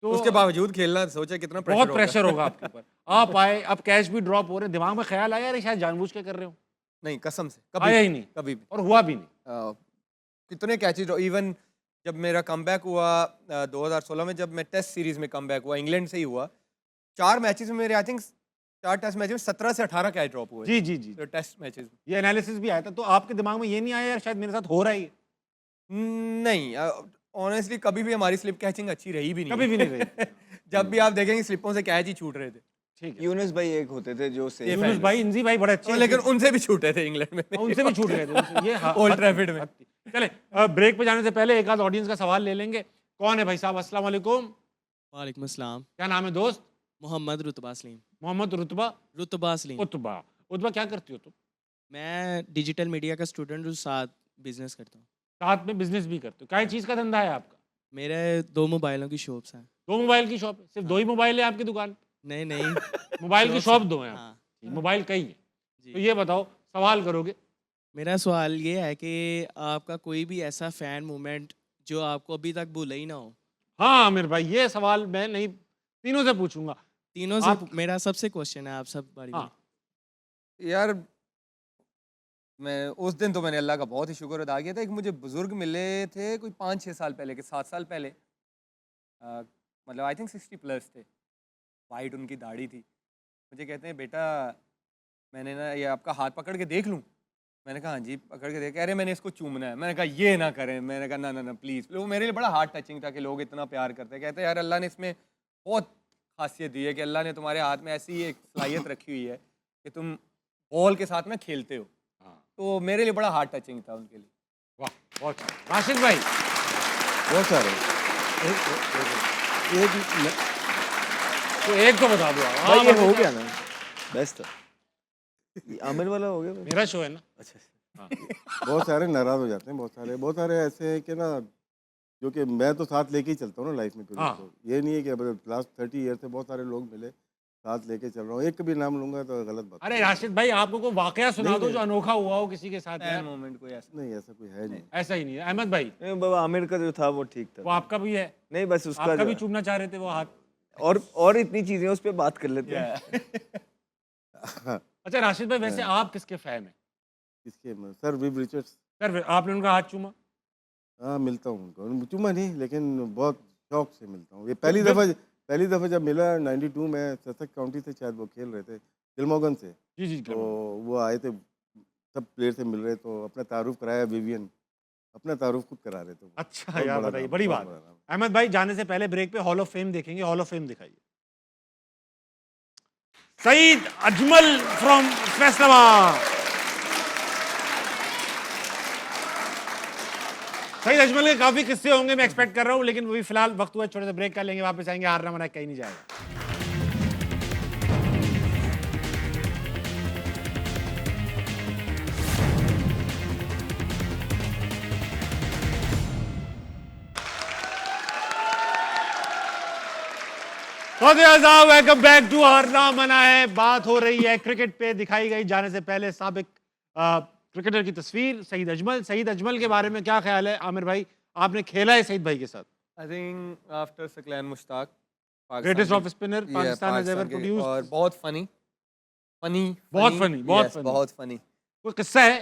Speaker 1: तो
Speaker 4: उसके बावजूद खेलना, सोचा कितना प्रेशर
Speaker 1: बहुत
Speaker 4: होगा।
Speaker 1: प्रेशर होगा आपके ऊपर। आप आए, अब कैच भी ड्रॉप हो रहे हैं, दिमाग में ख्याल आया यार शायद जानबूझ के कर रहे हो?
Speaker 4: नहीं, कसम से
Speaker 1: आया ही नहीं
Speaker 4: कभी भी।
Speaker 1: और हुआ भी नहीं।
Speaker 4: कितने कैचेज, इवन जब मेरा कमबैक हुआ 2016 में, जब मैं टेस्ट सीरीज में कमबैक हुआ, इंग्लैंड से ही हुआ, 4 मैचेस में मेरे आई थिंक 4 टेस्ट मैच में 17 से 18 कैच ड्रॉप हुए।
Speaker 1: जी जी जी,
Speaker 4: तो टेस्ट मैचेस में
Speaker 1: ये एनालिसिस भी आया था। तो आपके दिमाग में ये नहीं आया यार शायद मेरे साथ हो रहा ही है?
Speaker 4: नहीं, ऑनेस्टली कभी भी हमारी स्लिप कैचिंग अच्छी रही भी नहीं।
Speaker 1: कभी भी नहीं रही।
Speaker 4: जब भी आप देखेंगे स्लिपों से कैच ही छूट रहे थे।
Speaker 1: ठीक है।
Speaker 3: यूनुस भाई एक होते थे जो से
Speaker 1: यूनुस भाई, इंजी भाई बड़े अच्छे हैं।
Speaker 4: लेकिन उनसे भी छूटे थे इंग्लैंड में।
Speaker 1: उनसे भी छूट गए थे ये
Speaker 4: ओल्ड ट्रैफर्ड में।
Speaker 1: चले, ब्रेक पे जाने से पहले एक आध ऑडियंस का सवाल ले लेंगे। कौन है भाई साहब? अस्सलाम वालेकुम।
Speaker 5: वालेकुम अस्सलाम।
Speaker 1: क्या नाम है दोस्त?
Speaker 5: मोहम्मद रुतबा सलीम।
Speaker 1: मोहम्मद रुतबा।
Speaker 5: रुतबा सलीम।
Speaker 1: उतबा। उतबा, क्या करती हो तुम?
Speaker 5: मैं डिजिटल मीडिया का स्टूडेंट हूँ, साथ बिजनेस करता हूँ।
Speaker 1: साथ में बिजनेस भी करते हो? क्या चीज़ का धंधा है आपका?
Speaker 5: मेरे 2 मोबाइलों की शॉप्स हैं।
Speaker 1: 2 मोबाइल की शॉप है? सिर्फ 2 ही मोबाइल है आपकी दुकान?
Speaker 5: नहीं नहीं।
Speaker 1: मोबाइल की शॉप 2 हैं?
Speaker 5: हाँ
Speaker 1: मोबाइल कई है।
Speaker 5: जी।
Speaker 1: तो ये बताओ, सवाल करोगे?
Speaker 5: मेरा सवाल ये है कि आपका कोई भी ऐसा फ़ैन मोमेंट जो आपको अभी तक भूला ही ना हो।
Speaker 1: हाँ आमिर भाई, ये सवाल मैं नहीं, तीनों से पूछूंगा।
Speaker 5: तीनों से
Speaker 1: आप-
Speaker 5: मेरा सबसे क्वेश्चन है, आप सब बड़ी
Speaker 1: हाँ।
Speaker 4: यार मैं उस दिन तो मैंने अल्लाह का बहुत ही शुक्र अदा किया था। एक मुझे बुजुर्ग मिले थे कोई 5-6 साल पहले के 7 साल पहले, मतलब आई थिंक 60 प्लस थे, वाइट उनकी दाढ़ी थी। मुझे कहते हैं बेटा मैंने ना ये आपका हाथ पकड़ के देख लूं? मैंने कहा हाँ जी पकड़ के देख। कह रहे मैंने इसको चूमना है। मैंने कहा ये ना करें। मैंने कहा ना ना ना प्लीज़। वो मेरे लिए बड़ा हार्ट टचिंग था कि लोग इतना प्यार करते हैं। कहते हैं यार अल्लाह ने इसमें बहुत खासियत दी है कि अल्लाह ने तुम्हारे हाथ में ऐसी एक सलाहियत रखी हुई है कि तुम बॉल के साथ में खेलते हो।
Speaker 1: हाँ।
Speaker 4: तो मेरे लिए बड़ा हार्ट टचिंग था उनके लिए।
Speaker 1: वाह, बहुत अच्छा। राशिद भाई,
Speaker 2: बहुत सारे एक
Speaker 1: तो एक तो बता दो। हाँ,
Speaker 3: भाई ये
Speaker 1: भाई,
Speaker 3: हो गया ना, बेस्ट ये आमिर वाला हो गया भाई।
Speaker 1: मेरा शो है ना।
Speaker 3: अच्छा
Speaker 2: बहुत सारे नाराज हो जाते हैं, बहुत सारे ऐसे हैं कि ना, जो कि मैं तो साथ लेके ही चलता हूँ ना लाइफ में कभी।
Speaker 1: हाँ।
Speaker 2: तो ये नहीं है कि लास्ट 30 ईयर से बहुत सारे लोग मिले, साथ लेके चल रहा हूँ। एक कभी नाम लूंगा तो गलत बात।
Speaker 1: अरे राशिद भाई, आपको कोई वाकया सुना
Speaker 2: नहीं,
Speaker 1: दो
Speaker 2: नहीं।
Speaker 1: जो अनोखा हुआ हो किसी के साथ
Speaker 4: फैन
Speaker 1: यार।
Speaker 4: मोमेंट कोई ऐसा
Speaker 2: नहीं, ऐसा कोई है नहीं।
Speaker 1: ऐसा ही नहीं है। अहमद भाई,
Speaker 3: नहीं बाबा, आमिर का जो था वो ठीक
Speaker 1: वो
Speaker 3: था।
Speaker 1: आपका भी है?
Speaker 3: नहीं बस उसका
Speaker 1: आपका भी
Speaker 3: जो
Speaker 1: चूमना चाह रहे थे वो हाथ?
Speaker 3: और इतनी चीजें उस पर बात कर लेते हैं।
Speaker 1: अच्छा राशिद भाई, वैसे आप किसके फैन हैं?
Speaker 2: किसके सर विव रिचर्ड्स।
Speaker 1: सर आपने उनका हाथ चूमा?
Speaker 2: हाँ मिलता हूँ उनको, चुमा नहीं लेकिन बहुत शौक से मिलता हूँ। ये पहली दफ़ा जब मिला 92 में, ससेक्स काउंटी से शायद वो खेल रहे थे, गिलमॉगन से।
Speaker 1: जी जी
Speaker 2: तो वो आए थे, सब प्लेयर से मिल रहे, तो अपना तारुफ कराया विवियन, अपना तारुफ खुद करा रहे थे वो।
Speaker 1: अच्छा
Speaker 2: बहुत
Speaker 1: यार
Speaker 2: बड़ा
Speaker 1: बताइए,
Speaker 2: नाम,
Speaker 1: बड़ी
Speaker 2: बहुत
Speaker 1: बात।
Speaker 2: बड़ा नाम।
Speaker 1: अहमद भाई, जाने से पहले ब्रेक पे हॉल ऑफ फेम देखेंगे, हॉल ऑफ फेम दिखाइए। सईद अजमल फ्रॉम फैसलाबाद। सईद अजमल के काफी किस्से होंगे, मैं एक्सपेक्ट कर रहा हूं, लेकिन वही फिलहाल वक्त हुआ छोटे से ब्रेक कर लेंगे, वापस आएंगे। हारना मना कहीं नहीं जाएगा। वेलकम बैक टू हारना मना है। बात हो रही है क्रिकेट पे। दिखाई गई जाने से पहले साबिक क्रिकेटर की तस्वीर सईद अजमल। सईद अजमल के बारे में क्या ख्याल है आमिर भाई? आपने खेला है सईद भाई के साथ?
Speaker 4: I think after Saqlain Mushtaq,
Speaker 1: greatest off spinner Pakistan has ever
Speaker 4: और
Speaker 1: प्रोड्यूस्ड।
Speaker 4: बहुत फनी
Speaker 1: बहुत funny, बहुत funny।
Speaker 4: बहुत फनी।
Speaker 1: कोई किस्सा है?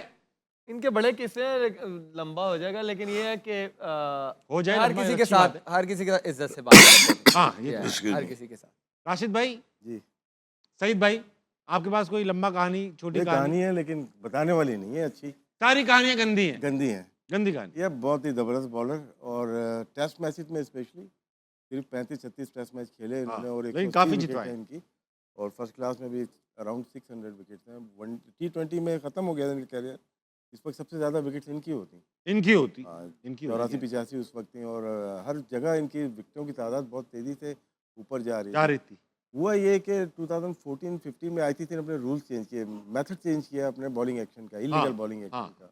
Speaker 4: इनके बड़े किस्से हैं, लंबा हो जाएगा, लेकिन ये है कि
Speaker 1: हो जाए
Speaker 4: हर
Speaker 1: लंबा,
Speaker 4: किसी
Speaker 1: अच्छी
Speaker 4: के
Speaker 1: बात
Speaker 4: साथ, हर किसी के साथ इज्जत से बात करते हैं।
Speaker 1: हाँ ये
Speaker 4: Yeah,
Speaker 1: तो।
Speaker 4: हर किसी के साथ।
Speaker 1: राशिद भाई,
Speaker 2: जी,
Speaker 1: सईद भाई, आपके पास कोई लंबा कहानी, छोटी
Speaker 2: ये
Speaker 1: कहानी?
Speaker 2: कहानी है लेकिन बताने वाली नहीं है, अच्छी
Speaker 1: सारी कहानियां गंदी हैं।
Speaker 2: गंदी है।
Speaker 1: गंदी कहानी।
Speaker 2: ये बहुत ही ज़बरदस्त बॉलर, और टेस्ट मैचेस में स्पेशली सिर्फ 35-36 टेस्ट मैच खेले इन्होंने, और
Speaker 1: लेकिन
Speaker 2: 180
Speaker 1: काफी
Speaker 2: विकेट
Speaker 1: जितवाए।
Speaker 2: हैं इनकी, और फर्स्ट क्लास में भी अराउंड 600 विकेट्स हैं। T20 में ख़त्म हो गया इनका कैरियर। इस वक्त सबसे ज़्यादा विकेट्स इनकी होती,
Speaker 1: इनकी होती, इनकी होती
Speaker 2: 84-85 उस वक्त थी, और हर जगह इनकी विकेटों की तादाद बहुत तेज़ी से ऊपर जा
Speaker 1: जा
Speaker 2: रही
Speaker 1: रही
Speaker 2: थी।
Speaker 1: थी।
Speaker 2: हुआ ये कि 2014-15 में ICC ने अपने रूल्स चेंज किए, मेथड चेंज किया अपने बॉलिंग एक्शन का, इलीगल बॉलिंग एक्शन
Speaker 1: हाँ।
Speaker 2: का,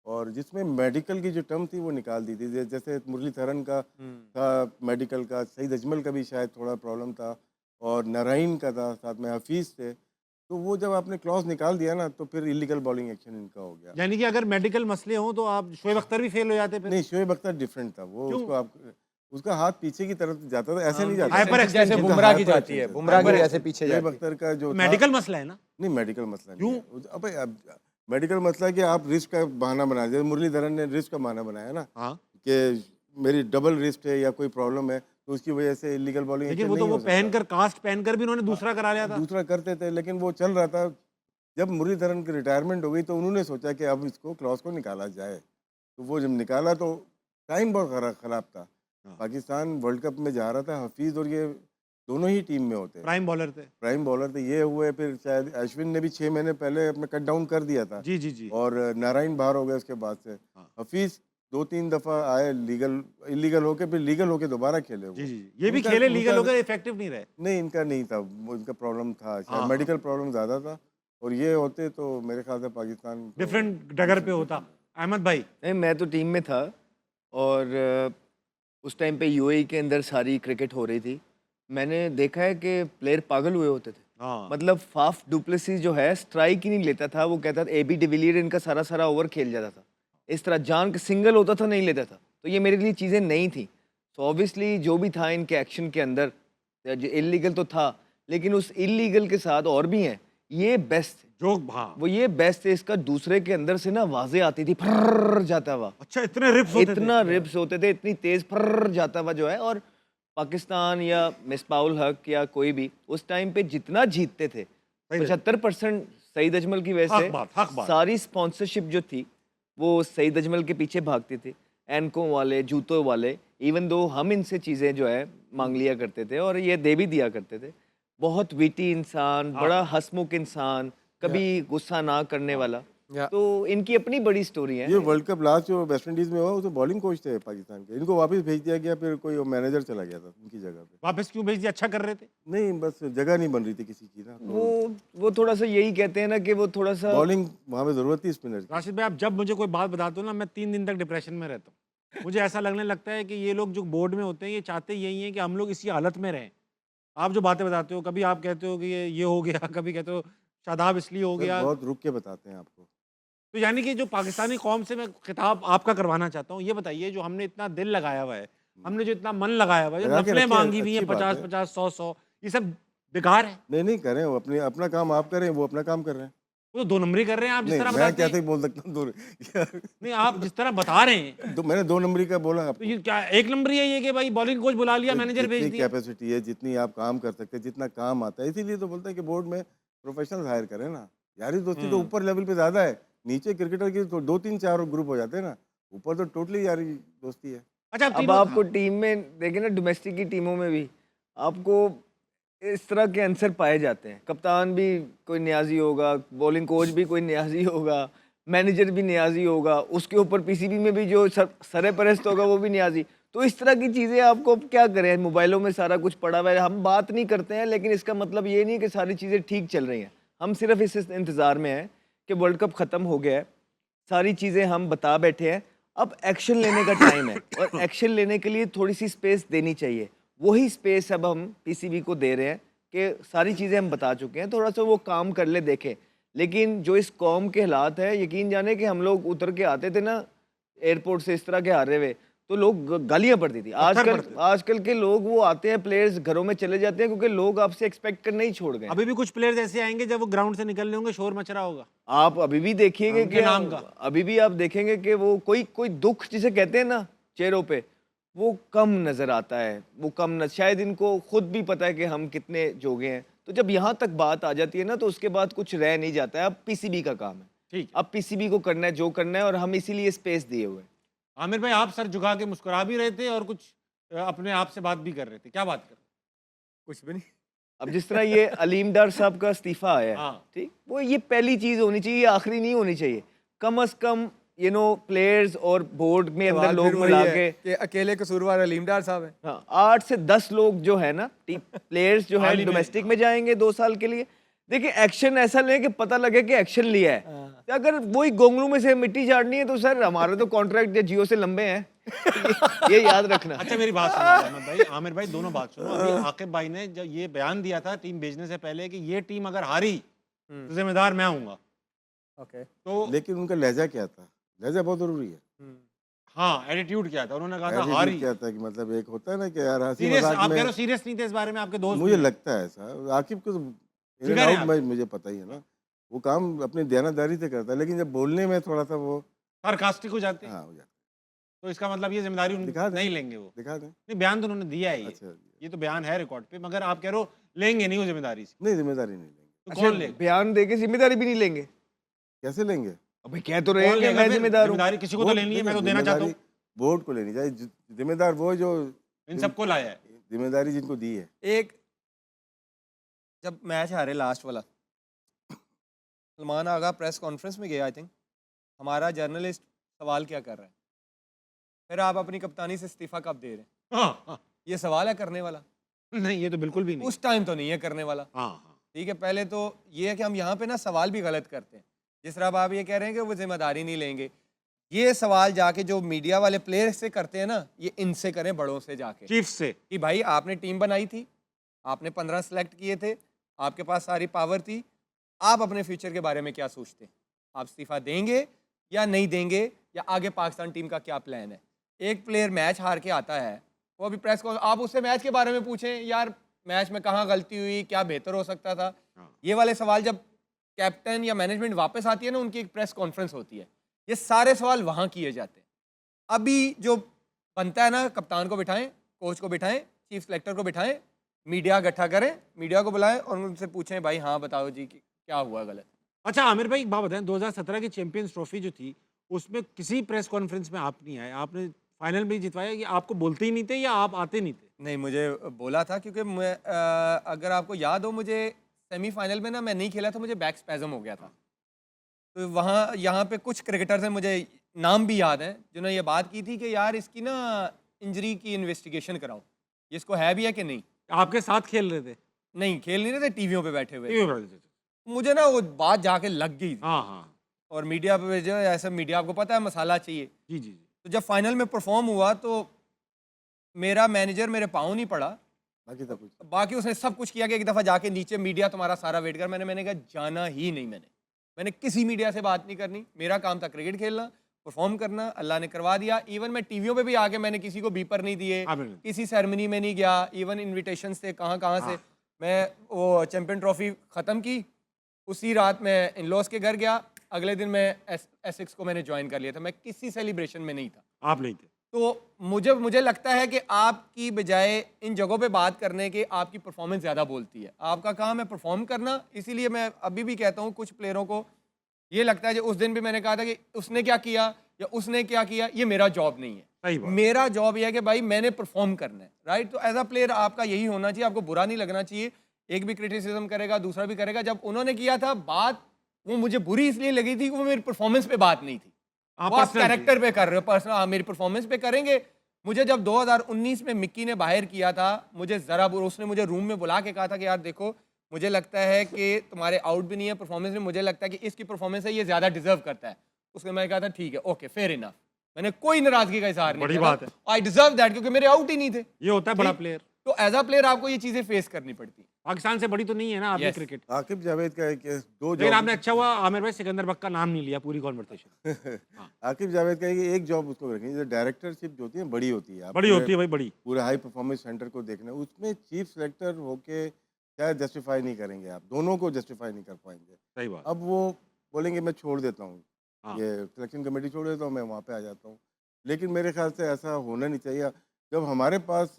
Speaker 2: और जिसमें मेडिकल की जो टर्म थी वो निकाल दी थी। जैसे मुरलीधरन का था मेडिकल का, सईद अजमल का भी शायद थोड़ा प्रॉब्लम था, और नारायण का था, साथ में हफीज़ थे। तो वो जब आपने क्लॉज निकाल दिया ना, तो फिर इलीगल बॉलिंग एक्शन इनका हो गया।
Speaker 1: यानी कि अगर मेडिकल मसले हों तो आप शोएब अख्तर भी फेल हो जाते फिर?
Speaker 2: नहीं, शोएब अख्तर डिफरेंट था, वो
Speaker 1: क्यों?
Speaker 2: उसको आप उसका हाथ पीछे की तरफ जाता था, ऐसे नहीं जाता
Speaker 1: हाइपर
Speaker 2: था।
Speaker 1: एक्सटेंशन।
Speaker 4: जैसे
Speaker 2: उनका
Speaker 4: बुमराह की
Speaker 2: hyper
Speaker 4: जाती है,
Speaker 2: extension।
Speaker 4: बुमराह की
Speaker 2: Hyper
Speaker 4: ऐसे पीछे
Speaker 2: शोएब
Speaker 4: जाती है।
Speaker 2: अख्तर का जो था,
Speaker 1: मेडिकल मसला है ना?
Speaker 2: नहीं मेडिकल मसला
Speaker 1: क्यों?
Speaker 2: नहीं है। अब मेडिकल मसला है कि आप रिस्क का बहाना बना दिया। मुरलीधरन ने रिस्क का बहाना बनाया ना,
Speaker 1: हाँ,
Speaker 2: कि मेरी डबल रिस्ट है या कोई प्रॉब्लम है, तो उसकी वजह से इलीगल बॉलिंग
Speaker 1: लेकिन वो तो वो पहनकर, कास्ट पहनकर भी उन्होंने दूसरा करा लिया था।
Speaker 2: दूसरा करते थे, लेकिन वो चल रहा था। जब मुरलीधरन की रिटायरमेंट हो गई तो उन्होंने सोचा कि अब इसको क्लॉज को निकाला जाए, तो वो जब निकाला तो टाइम बहुत खराब था।
Speaker 1: हाँ।
Speaker 2: पाकिस्तान वर्ल्ड कप में जा रहा था, हफीज़ और ये दोनों ही टीम में होते हैं,
Speaker 1: प्राइम बॉलर थे।
Speaker 2: प्राइम बॉलर थे। ये हुए, फिर शायद अश्विन ने भी 6 महीने पहले अपना कट डाउन कर दिया था,
Speaker 1: जी जी जी।
Speaker 2: और नारायण बाहर हो गए उसके बाद से।
Speaker 1: हाँ।
Speaker 2: हफीज़ 2-3 दफ़ा आए इलीगल होके, फिर लीगल होके दोबारा खेले वो।
Speaker 1: जी जी, ये भी
Speaker 2: उनका-
Speaker 1: खेले
Speaker 2: उनका-
Speaker 1: लीगल होकर, इफेक्टिव नहीं रहे।
Speaker 2: नहीं, इनका नहीं था, वो इनका प्रॉब्लम था
Speaker 1: हाँ,
Speaker 2: शायद,
Speaker 1: हाँ।
Speaker 2: मेडिकल प्रॉब्लम ज़्यादा था, और ये होते तो मेरे ख्याल से पाकिस्तान को
Speaker 1: डिफरेंट डगर पे होता। अहमद भाई,
Speaker 3: नहीं, मैं तो टीम में था, और उस टाइम पे यूएई के अंदर सारी क्रिकेट हो रही थी। मैंने देखा है कि प्लेयर पागल हुए होते थे।
Speaker 1: हाँ,
Speaker 3: मतलब फाफ डुप्लेसिस जो है स्ट्राइक ही नहीं लेता था, वो कहता था एबी डिविलियर इनका सारा ओवर खेल जाता था। इस तरह जान के सिंगल होता था, नहीं लेता था। तो ये मेरे लिए चीज़ें नहीं थी। सो ऑब्वियसली जो भी था इनके एक्शन के अंदर, इलीगल तो था, लेकिन उस इलीगल के साथ और भी हैं, ये बेस्ट है।
Speaker 1: जो हाँ,
Speaker 3: वो ये बेस्ट है, इसका दूसरे के अंदर से ना वाजे आती थी, फर्र जाता हुआ,
Speaker 1: अच्छा इतने रिप्स होते थे।
Speaker 3: इतना रिप्स होते थे, इतनी तेज फर्र जाता हुआ जो है। और पाकिस्तान या मिसबाउल हक या कोई भी उस टाइम पे जितना जीतते थे, 75% सईद अजमल की वजह
Speaker 1: हक बात।
Speaker 3: से सारी स्पॉन्सरशिप जो थी वो सईद अजमल के पीछे भागती थी। एनको वाले, जूतों वाले, इवन दो हम इनसे चीज़ें जो है मांग लिया करते थे, और ये दे भी दिया करते थे। बहुत विटी इंसान, बड़ा हंसमुख इंसान, कभी गुस्सा ना करने वाला। तो इनकी अपनी बड़ी स्टोरी है।
Speaker 2: ये वर्ल्ड कप लास्ट जो वेस्ट इंडीज में हुआ, वो तो बॉलिंग कोच थे पाकिस्तान के, इनको वापस भेज दिया गया, फिर कोई मैनेजर चला गया था उनकी जगह पे।
Speaker 1: वापस क्यों भेज दिया? अच्छा कर रहे थे।
Speaker 2: नहीं, बस जगह नहीं बन रही थी किसी की ना,
Speaker 3: वो थोड़ा सा यही कहते हैं ना कि वो थोड़ा सा
Speaker 2: बॉलिंग वहाँ पे जरूरत थी स्पिनर की।
Speaker 1: राशिद भाई, आप जब मुझे कोई बात बताते हो ना, मैं 3 दिन तक डिप्रेशन में रहता हूँ। मुझे ऐसा लगने लगता है कि ये लोग जो बोर्ड में होते हैं, ये चाहते यही हैं कि हम लोग इसी हालत में रहें। आप जो बातें बताते हो, कभी आप कहते हो कि ये हो गया, कभी कहते हो शादाब इसलिए हो
Speaker 2: सर,
Speaker 1: गया।
Speaker 2: बहुत रुक के बताते हैं आपको।
Speaker 1: तो यानी कि जो पाकिस्तानी कौम से मैं खिताब आपका करवाना चाहता हूँ, ये बताइए, जो हमने इतना दिल लगाया हुआ है हमने जो इतना मन लगाया हुआ है, जो
Speaker 2: लगा के
Speaker 1: नफलें
Speaker 2: रखिए,
Speaker 1: मांगी हुई हैं
Speaker 2: अच्छी बात
Speaker 1: 50
Speaker 2: है।
Speaker 1: 50 100 100, ये सब बेकार है।
Speaker 2: नहीं नहीं करें, वो अपनी अपना काम आप करें, वो अपना काम कर रहे हैं।
Speaker 1: वो तो 2 नंबरी कर रहे हैं आप जिस
Speaker 2: नहीं
Speaker 1: तरह
Speaker 2: मैं
Speaker 1: बताते
Speaker 2: कैसे
Speaker 1: हैं।
Speaker 2: बोल सकता हूँ
Speaker 1: नहीं, आप जिस तरह बता रहे हैं,
Speaker 2: मैंने 2 नंबरी का बोला
Speaker 1: तो
Speaker 2: आपको।
Speaker 1: ये क्या 1 नंबरी है ये कि भाई बॉलिंग कोच बुला लिया, मैनेजर भेज
Speaker 2: जितनी
Speaker 1: दिया?
Speaker 2: कैपेसिटी है, जितनी आप काम कर सकते हैं, जितना काम आता है, इसीलिए तो बोलते हैं कि बोर्ड में प्रोफेशनल्स हायर करें ना। यारी दोस्ती तो ऊपर लेवल पे ज़्यादा है, नीचे क्रिकेटर की तो 2-3-4 ग्रुप हो जाते हैं ना, ऊपर तो टोटली यारी दोस्ती है।
Speaker 1: अच्छा,
Speaker 3: अब
Speaker 1: तीनों
Speaker 3: आपको टीम में देखें ना, डोमेस्टिक की टीमों में भी आपको इस तरह के आंसर पाए जाते हैं। कप्तान भी कोई न्याजी होगा, बॉलिंग कोच भी कोई न्याजी होगा, मैनेजर भी न्याजी होगा, उसके ऊपर पीसीबी में भी जो सरपरस्त होगा वो भी न्याजी। तो इस तरह की चीज़ें आपको अब क्या करें, मोबाइलों में सारा कुछ पड़ा हुआ है, हम बात नहीं करते हैं, लेकिन इसका मतलब ये नहीं कि सारी चीज़ें ठीक चल रही हैं। हम सिर्फ इस इंतज़ार में हैं कि वर्ल्ड कप ख़त्म हो गया है, सारी चीज़ें हम बता बैठे हैं, अब एक्शन लेने का टाइम है और एक्शन लेने के लिए थोड़ी सी स्पेस देनी चाहिए। वही स्पेस अब हम पीसीबी को दे रहे हैं कि सारी चीज़ें हम बता चुके हैं, थोड़ा सा वो काम कर ले, देखें। लेकिन जो इस कौम के हालात है, यकीन जाने कि हम लोग उतर के आते थे ना एयरपोर्ट से इस तरह के हारे हुए, तो लोग गालियां पड़ती थी। आजकल के लोग वो आते हैं, प्लेयर्स घरों में चले जाते हैं क्योंकि लोग आपसे एक्सपेक्ट करना ही छोड़ गए।
Speaker 1: अभी भी कुछ प्लेयर्स ऐसे आएंगे जब वो ग्राउंड से निकल रहे होंगे, शोर मच रहा होगा
Speaker 3: आप अभी भी देखिएगा
Speaker 1: उनके
Speaker 3: कि
Speaker 1: नाम का।
Speaker 3: अभी भी आप देखेंगे कि वो कोई दुख जिसे कहते हैं ना चेहरों पे, वो कम नजर आता है, वो कम न, शायद इनको खुद भी पता है कि हम कितने जोगे हैं। तो जब यहाँ तक बात आ जाती है ना, तो उसके बाद कुछ रह नहीं जाता है। अब पीसीबी का काम है,
Speaker 1: ठीक है।
Speaker 3: अब पीसीबी को करना है जो करना है, और हम इसीलिए स्पेस दिए हुए हैं।
Speaker 1: आमिर भाई, आप सर झुका के मुस्कुरा भी रहे थे और कुछ अपने आप से बात भी कर रहे थे, क्या बात कर रहे
Speaker 4: कुछ भी नहीं।
Speaker 3: अब जिस तरह ये अलीम डार साहब का इस्तीफा आया है,
Speaker 1: हाँ।
Speaker 3: ठीक, वो ये पहली चीज होनी चाहिए, ये आखिरी नहीं होनी चाहिए। कम से कम प्लेयर्स और बोर्ड में अंदर
Speaker 4: सवाल
Speaker 3: लोग
Speaker 4: फिर वही
Speaker 3: मिला
Speaker 4: है
Speaker 3: के,
Speaker 4: कि अकेले कसूरवार अलीम डार साहब हैं।
Speaker 3: हाँ, 8 से 10 लोग जो है ना प्लेयर्स जो है
Speaker 1: हाल ही में,
Speaker 3: डोमेस्टिक में जाएंगे 2 साल के लिए। देखिए, एक्शन ऐसा लें कि पता लगे कि एक्शन लिया है। तो अगर वही गोंगलू में से मिट्टी झाड़नी है तो सर हमारे तो कॉन्ट्रैक्ट जियो से लंबे हैं। ये याद रखना।
Speaker 1: अच्छा, मेरी बात सुनो अहमद भाई, आमिर भाई, दोनों बात सुनो। अभी आकिब भाई ने जब ये बयान दिया था टीम भेजने से पहले कि ये टीम अगर हारी तो जिम्मेदार मैं हूँगा,
Speaker 4: ओके।
Speaker 1: तो
Speaker 2: लेकिन उनका लहजा क्या था? लहजा बहुत ज़रूरी है।
Speaker 1: हाँ, एटीट्यूड क्या था? उन्होंने कहा था
Speaker 2: Attitude
Speaker 1: हारी।
Speaker 2: क्या था कि मतलब एक होता है ना कि यार हँसी
Speaker 1: सीरियस,
Speaker 2: मज़ाक
Speaker 1: आप कह रहे हो
Speaker 2: में
Speaker 1: सीरियस नहीं थे इस बारे में, आपके दोस्त
Speaker 2: मुझे
Speaker 1: भी हैं।
Speaker 2: लगता है ऐसा। आकिब को तो इन
Speaker 1: फिगर
Speaker 2: एंड
Speaker 1: है
Speaker 2: आउट में मुझे पता ही है ना, वो काम अपनी दयानतदारी से करता है, लेकिन जब बोलने में थोड़ा सा वो
Speaker 1: सार्कास्टिक हो जाते हैं,
Speaker 2: हाँ हो जाता
Speaker 1: तो इसका मतलब ये जिम्मेदारी
Speaker 2: दिखा दें।
Speaker 1: नहीं लेंगे वो।
Speaker 2: है। दिखा दें।
Speaker 1: नहीं, बयान तो उन्होंने दिया है
Speaker 2: अच्छा
Speaker 1: ये तो बयान है रिकॉर्ड पे, मगर आप कह रहे हो लेंगे नहीं वो जिम्मेदारी से,
Speaker 2: नहीं जिम्मेदारी नहीं लेंगे।
Speaker 1: तो
Speaker 3: अच्छा,
Speaker 1: कौन लेगा?
Speaker 3: बयान देके जिम्मेदारी भी नहीं लेंगे?
Speaker 2: कैसे लेंगे?
Speaker 3: अभी कह तो रहे
Speaker 1: कौन
Speaker 3: हैं कि
Speaker 1: लेगा
Speaker 3: मैं
Speaker 1: फिर?
Speaker 3: जिम्मेदार हूँ।
Speaker 1: जिम्मेदारी किसी को तो
Speaker 2: वो
Speaker 1: लेनी है, मैं तो
Speaker 2: देखिए,
Speaker 1: देना चाहता हूँ।
Speaker 2: जिम्मेदारी बोर्ड को लेनी चाहिए। जिम्मेदार वो जो
Speaker 1: इन सबको लाया है।
Speaker 2: जिम्मेदारी जिनको दी है।
Speaker 4: एक जब मैच हारे लास्ट वाला, सलमान आगा प्रेस कॉन्फ्रेंस में गया, आई थिंक हमारा जर्नलिस्ट सवाल क्या कर रहा है, फिर आप अपनी कप्तानी से इस्तीफा कब दे रहे हैं?
Speaker 1: हाँ, हाँ।
Speaker 4: ये सवाल है करने वाला?
Speaker 1: नहीं, ये तो बिल्कुल भी नहीं।
Speaker 4: उस टाइम तो नहीं है करने वाला।
Speaker 1: हाँ, हाँ।
Speaker 4: ठीक है, पहले तो ये है कि हम यहाँ पे ना सवाल भी गलत करते हैं। जिस तरह अब आप ये कह रहे हैं कि वो जिम्मेदारी नहीं लेंगे, ये सवाल जाके जो मीडिया वाले प्लेयर से करते हैं ना, ये इनसे करें, बड़ों से जाके,
Speaker 1: चीफ से।
Speaker 4: कि भाई आपने टीम बनाई थी, आपने 15 सेलेक्ट किए थे, आपके पास सारी पावर थी, आप अपने फ्यूचर के बारे में क्या सोचते हैं? आप इस्तीफा देंगे या नहीं देंगे, या आगे पाकिस्तान टीम का क्या प्लान है? एक प्लेयर मैच हार के आता है, वो अभी प्रेस को आप उससे मैच के बारे में पूछें, यार मैच में कहाँ गलती हुई, क्या बेहतर हो सकता था, ये वाले सवाल जब कैप्टन या मैनेजमेंट वापस आती है ना, उनकी एक प्रेस कॉन्फ्रेंस होती है, ये सारे सवाल वहाँ किए जाते हैं। अभी जो बनता है ना, कप्तान को बिठाएं, कोच को बिठाएं, चीफ सेलेक्टर को बिठाएं, मीडिया इकट्ठा करें, मीडिया को बुलाएं और उनसे पूछें, भाई हाँ बताओ जी कि क्या हुआ गलत।
Speaker 1: अच्छा आमिर भाई, एक बात बताएं, 2017 की चैंपियंस ट्रॉफी जो थी, उसमें किसी प्रेस कॉन्फ्रेंस में आप नहीं आए, आपने फाइनल में ही जितवाया, कि आपको बोलते ही नहीं थे या आप आते नहीं थे?
Speaker 4: नहीं, मुझे बोला था क्योंकि मैं अगर आपको याद हो, मुझे सेमीफाइनल में ना मैं नहीं खेला था, मुझे बैक स्पैज़म हो गया था। तो वहाँ यहाँ पे कुछ क्रिकेटर्स हैं, मुझे नाम भी याद है, जिन्होंने ये बात की थी कि यार इसकी ना इंजरी की इन्वेस्टिगेशन कराओ, ये इसको है भी है कि नहीं।
Speaker 1: आपके साथ खेल रहे थे?
Speaker 4: नहीं, खेल नहीं रहे थे, टीवियों पे बैठे हुए।
Speaker 1: ये बता दीजिए।
Speaker 4: मुझे ना वो बात जाके लग गई थी।
Speaker 1: हाँ, हाँ।
Speaker 4: और मीडिया पे जो है, ऐसा मीडिया आपको पता है मसाला चाहिए।
Speaker 1: जी, जी, जी।
Speaker 4: तो जब फाइनल में परफॉर्म हुआ तो मेरा मैनेजर मेरे पाँव नहीं पड़ा,
Speaker 2: बाकी सब कुछ
Speaker 4: बाकी उसने सब कुछ किया कि एक दफ़ा जाके नीचे मीडिया तुम्हारा सारा वेट कर। मैंने कहा जाना ही नहीं, मैंने किसी मीडिया से बात नहीं करनी, मेरा काम था क्रिकेट खेलना, परफॉर्म करना, अल्लाह ने करवा दिया। इवन मैं टीवियों पे भी आके मैंने किसी को बीपर नहीं दिए,
Speaker 1: हाँ, बिल्कुल।
Speaker 4: किसी सेरेमनी में नहीं गया, इवन इनविटेशंस थे कहाँ कहाँ से। मैं वो चैंपियन ट्रॉफी ख़त्म की, उसी रात मैं इन लॉज के घर गया, अगले दिन मैं एसेक्स को मैंने ज्वाइन कर लिया था। मैं किसी सेलिब्रेशन में नहीं था।
Speaker 1: आप नहीं थे।
Speaker 4: तो मुझे लगता है कि आपकी बजाय इन जगहों पे बात करने के आपकी परफॉर्मेंस ज़्यादा बोलती है। आपका काम है परफॉर्म करना, इसीलिए मैं अभी भी कहता हूँ कुछ प्लेयरों को ये लगता है, जो उस दिन भी मैंने कहा था कि उसने क्या किया या उसने क्या किया, ये मेरा जॉब नहीं
Speaker 1: सही
Speaker 4: है।
Speaker 1: बात।
Speaker 4: मेरा जॉब ये है कि भाई मैंने परफॉर्म करना है, राइट। तो एज अ प्लेयर आपका यही होना चाहिए, आपको बुरा नहीं लगना चाहिए। एक भी क्रिटिसिज्म करेगा, दूसरा भी करेगा। जब उन्होंने किया था बात, वो मुझे बुरी इसलिए लगी थी कि वो मेरी परफॉर्मेंस पे बात नहीं थी।
Speaker 1: आप
Speaker 4: वो आप
Speaker 1: personal
Speaker 4: कैरेक्टर पे कर रहे हो, पर्सनल। हाँ, मेरी परफॉर्मेंस पे करेंगे। मुझे जब 2019 में मिक्की ने बाहर किया था, मुझे ज़रा उसने मुझे रूम में बुला के कहा था कि यार देखो, मुझे लगता है कि तुम्हारे आउट भी नहीं है परफॉर्मेंस में, मुझे लगता है कि इसकी परफॉर्मेंस है, ये ज़्यादा डिजर्व करता है। उसके मैंने कहा था ठीक है, ओके, फेयर इनफ। मैंने कोई नाराजगी का इजहार नहीं
Speaker 1: बड़ी
Speaker 4: किया
Speaker 1: बात है।
Speaker 4: आई डिजर्व दैट, क्योंकि मेरे आउट ही नहीं थे।
Speaker 1: ये होता है बड़ा
Speaker 4: ठीक?
Speaker 1: प्लेयर।
Speaker 4: तो एज अ प्लेयर आपको ये चीज़ें फेस करनी पड़ती है।
Speaker 1: पाकिस्तान से बड़ी तो नहीं है ना आपकी
Speaker 4: Yes.
Speaker 1: क्रिकेट।
Speaker 2: आकिब जावेद का एक दो
Speaker 1: लेकिन
Speaker 2: जॉब
Speaker 1: आपने अच्छा हुआ आमिर भाई सिकंदर बक का नाम नहीं लिया पूरी कॉन्वर्सेशन।
Speaker 2: आकिब जावेद का एक जॉब उसको रखेंगे, जैसे डायरेक्टरशिप जो होती है बड़ी होती है। आप
Speaker 1: बड़ी
Speaker 2: पूरे-
Speaker 1: होती है भाई, बड़ी।
Speaker 2: पूरे हाई परफॉर्मेंस सेंटर को देखना, उसमें चीफ सेलेक्टर होके शायद जस्टिफाई नहीं करेंगे, आप दोनों को जस्टिफाई नहीं कर पाएंगे।
Speaker 1: सही बात।
Speaker 2: अब वो बोलेंगे मैं छोड़ देता हूँ,
Speaker 1: हाँ।
Speaker 2: ये सिलेक्शन कमेटी छोड़ देता हूँ, मैं वहाँ पे आ जाता हूँ। लेकिन मेरे ख्याल से ऐसा होना नहीं चाहिए। जब हमारे पास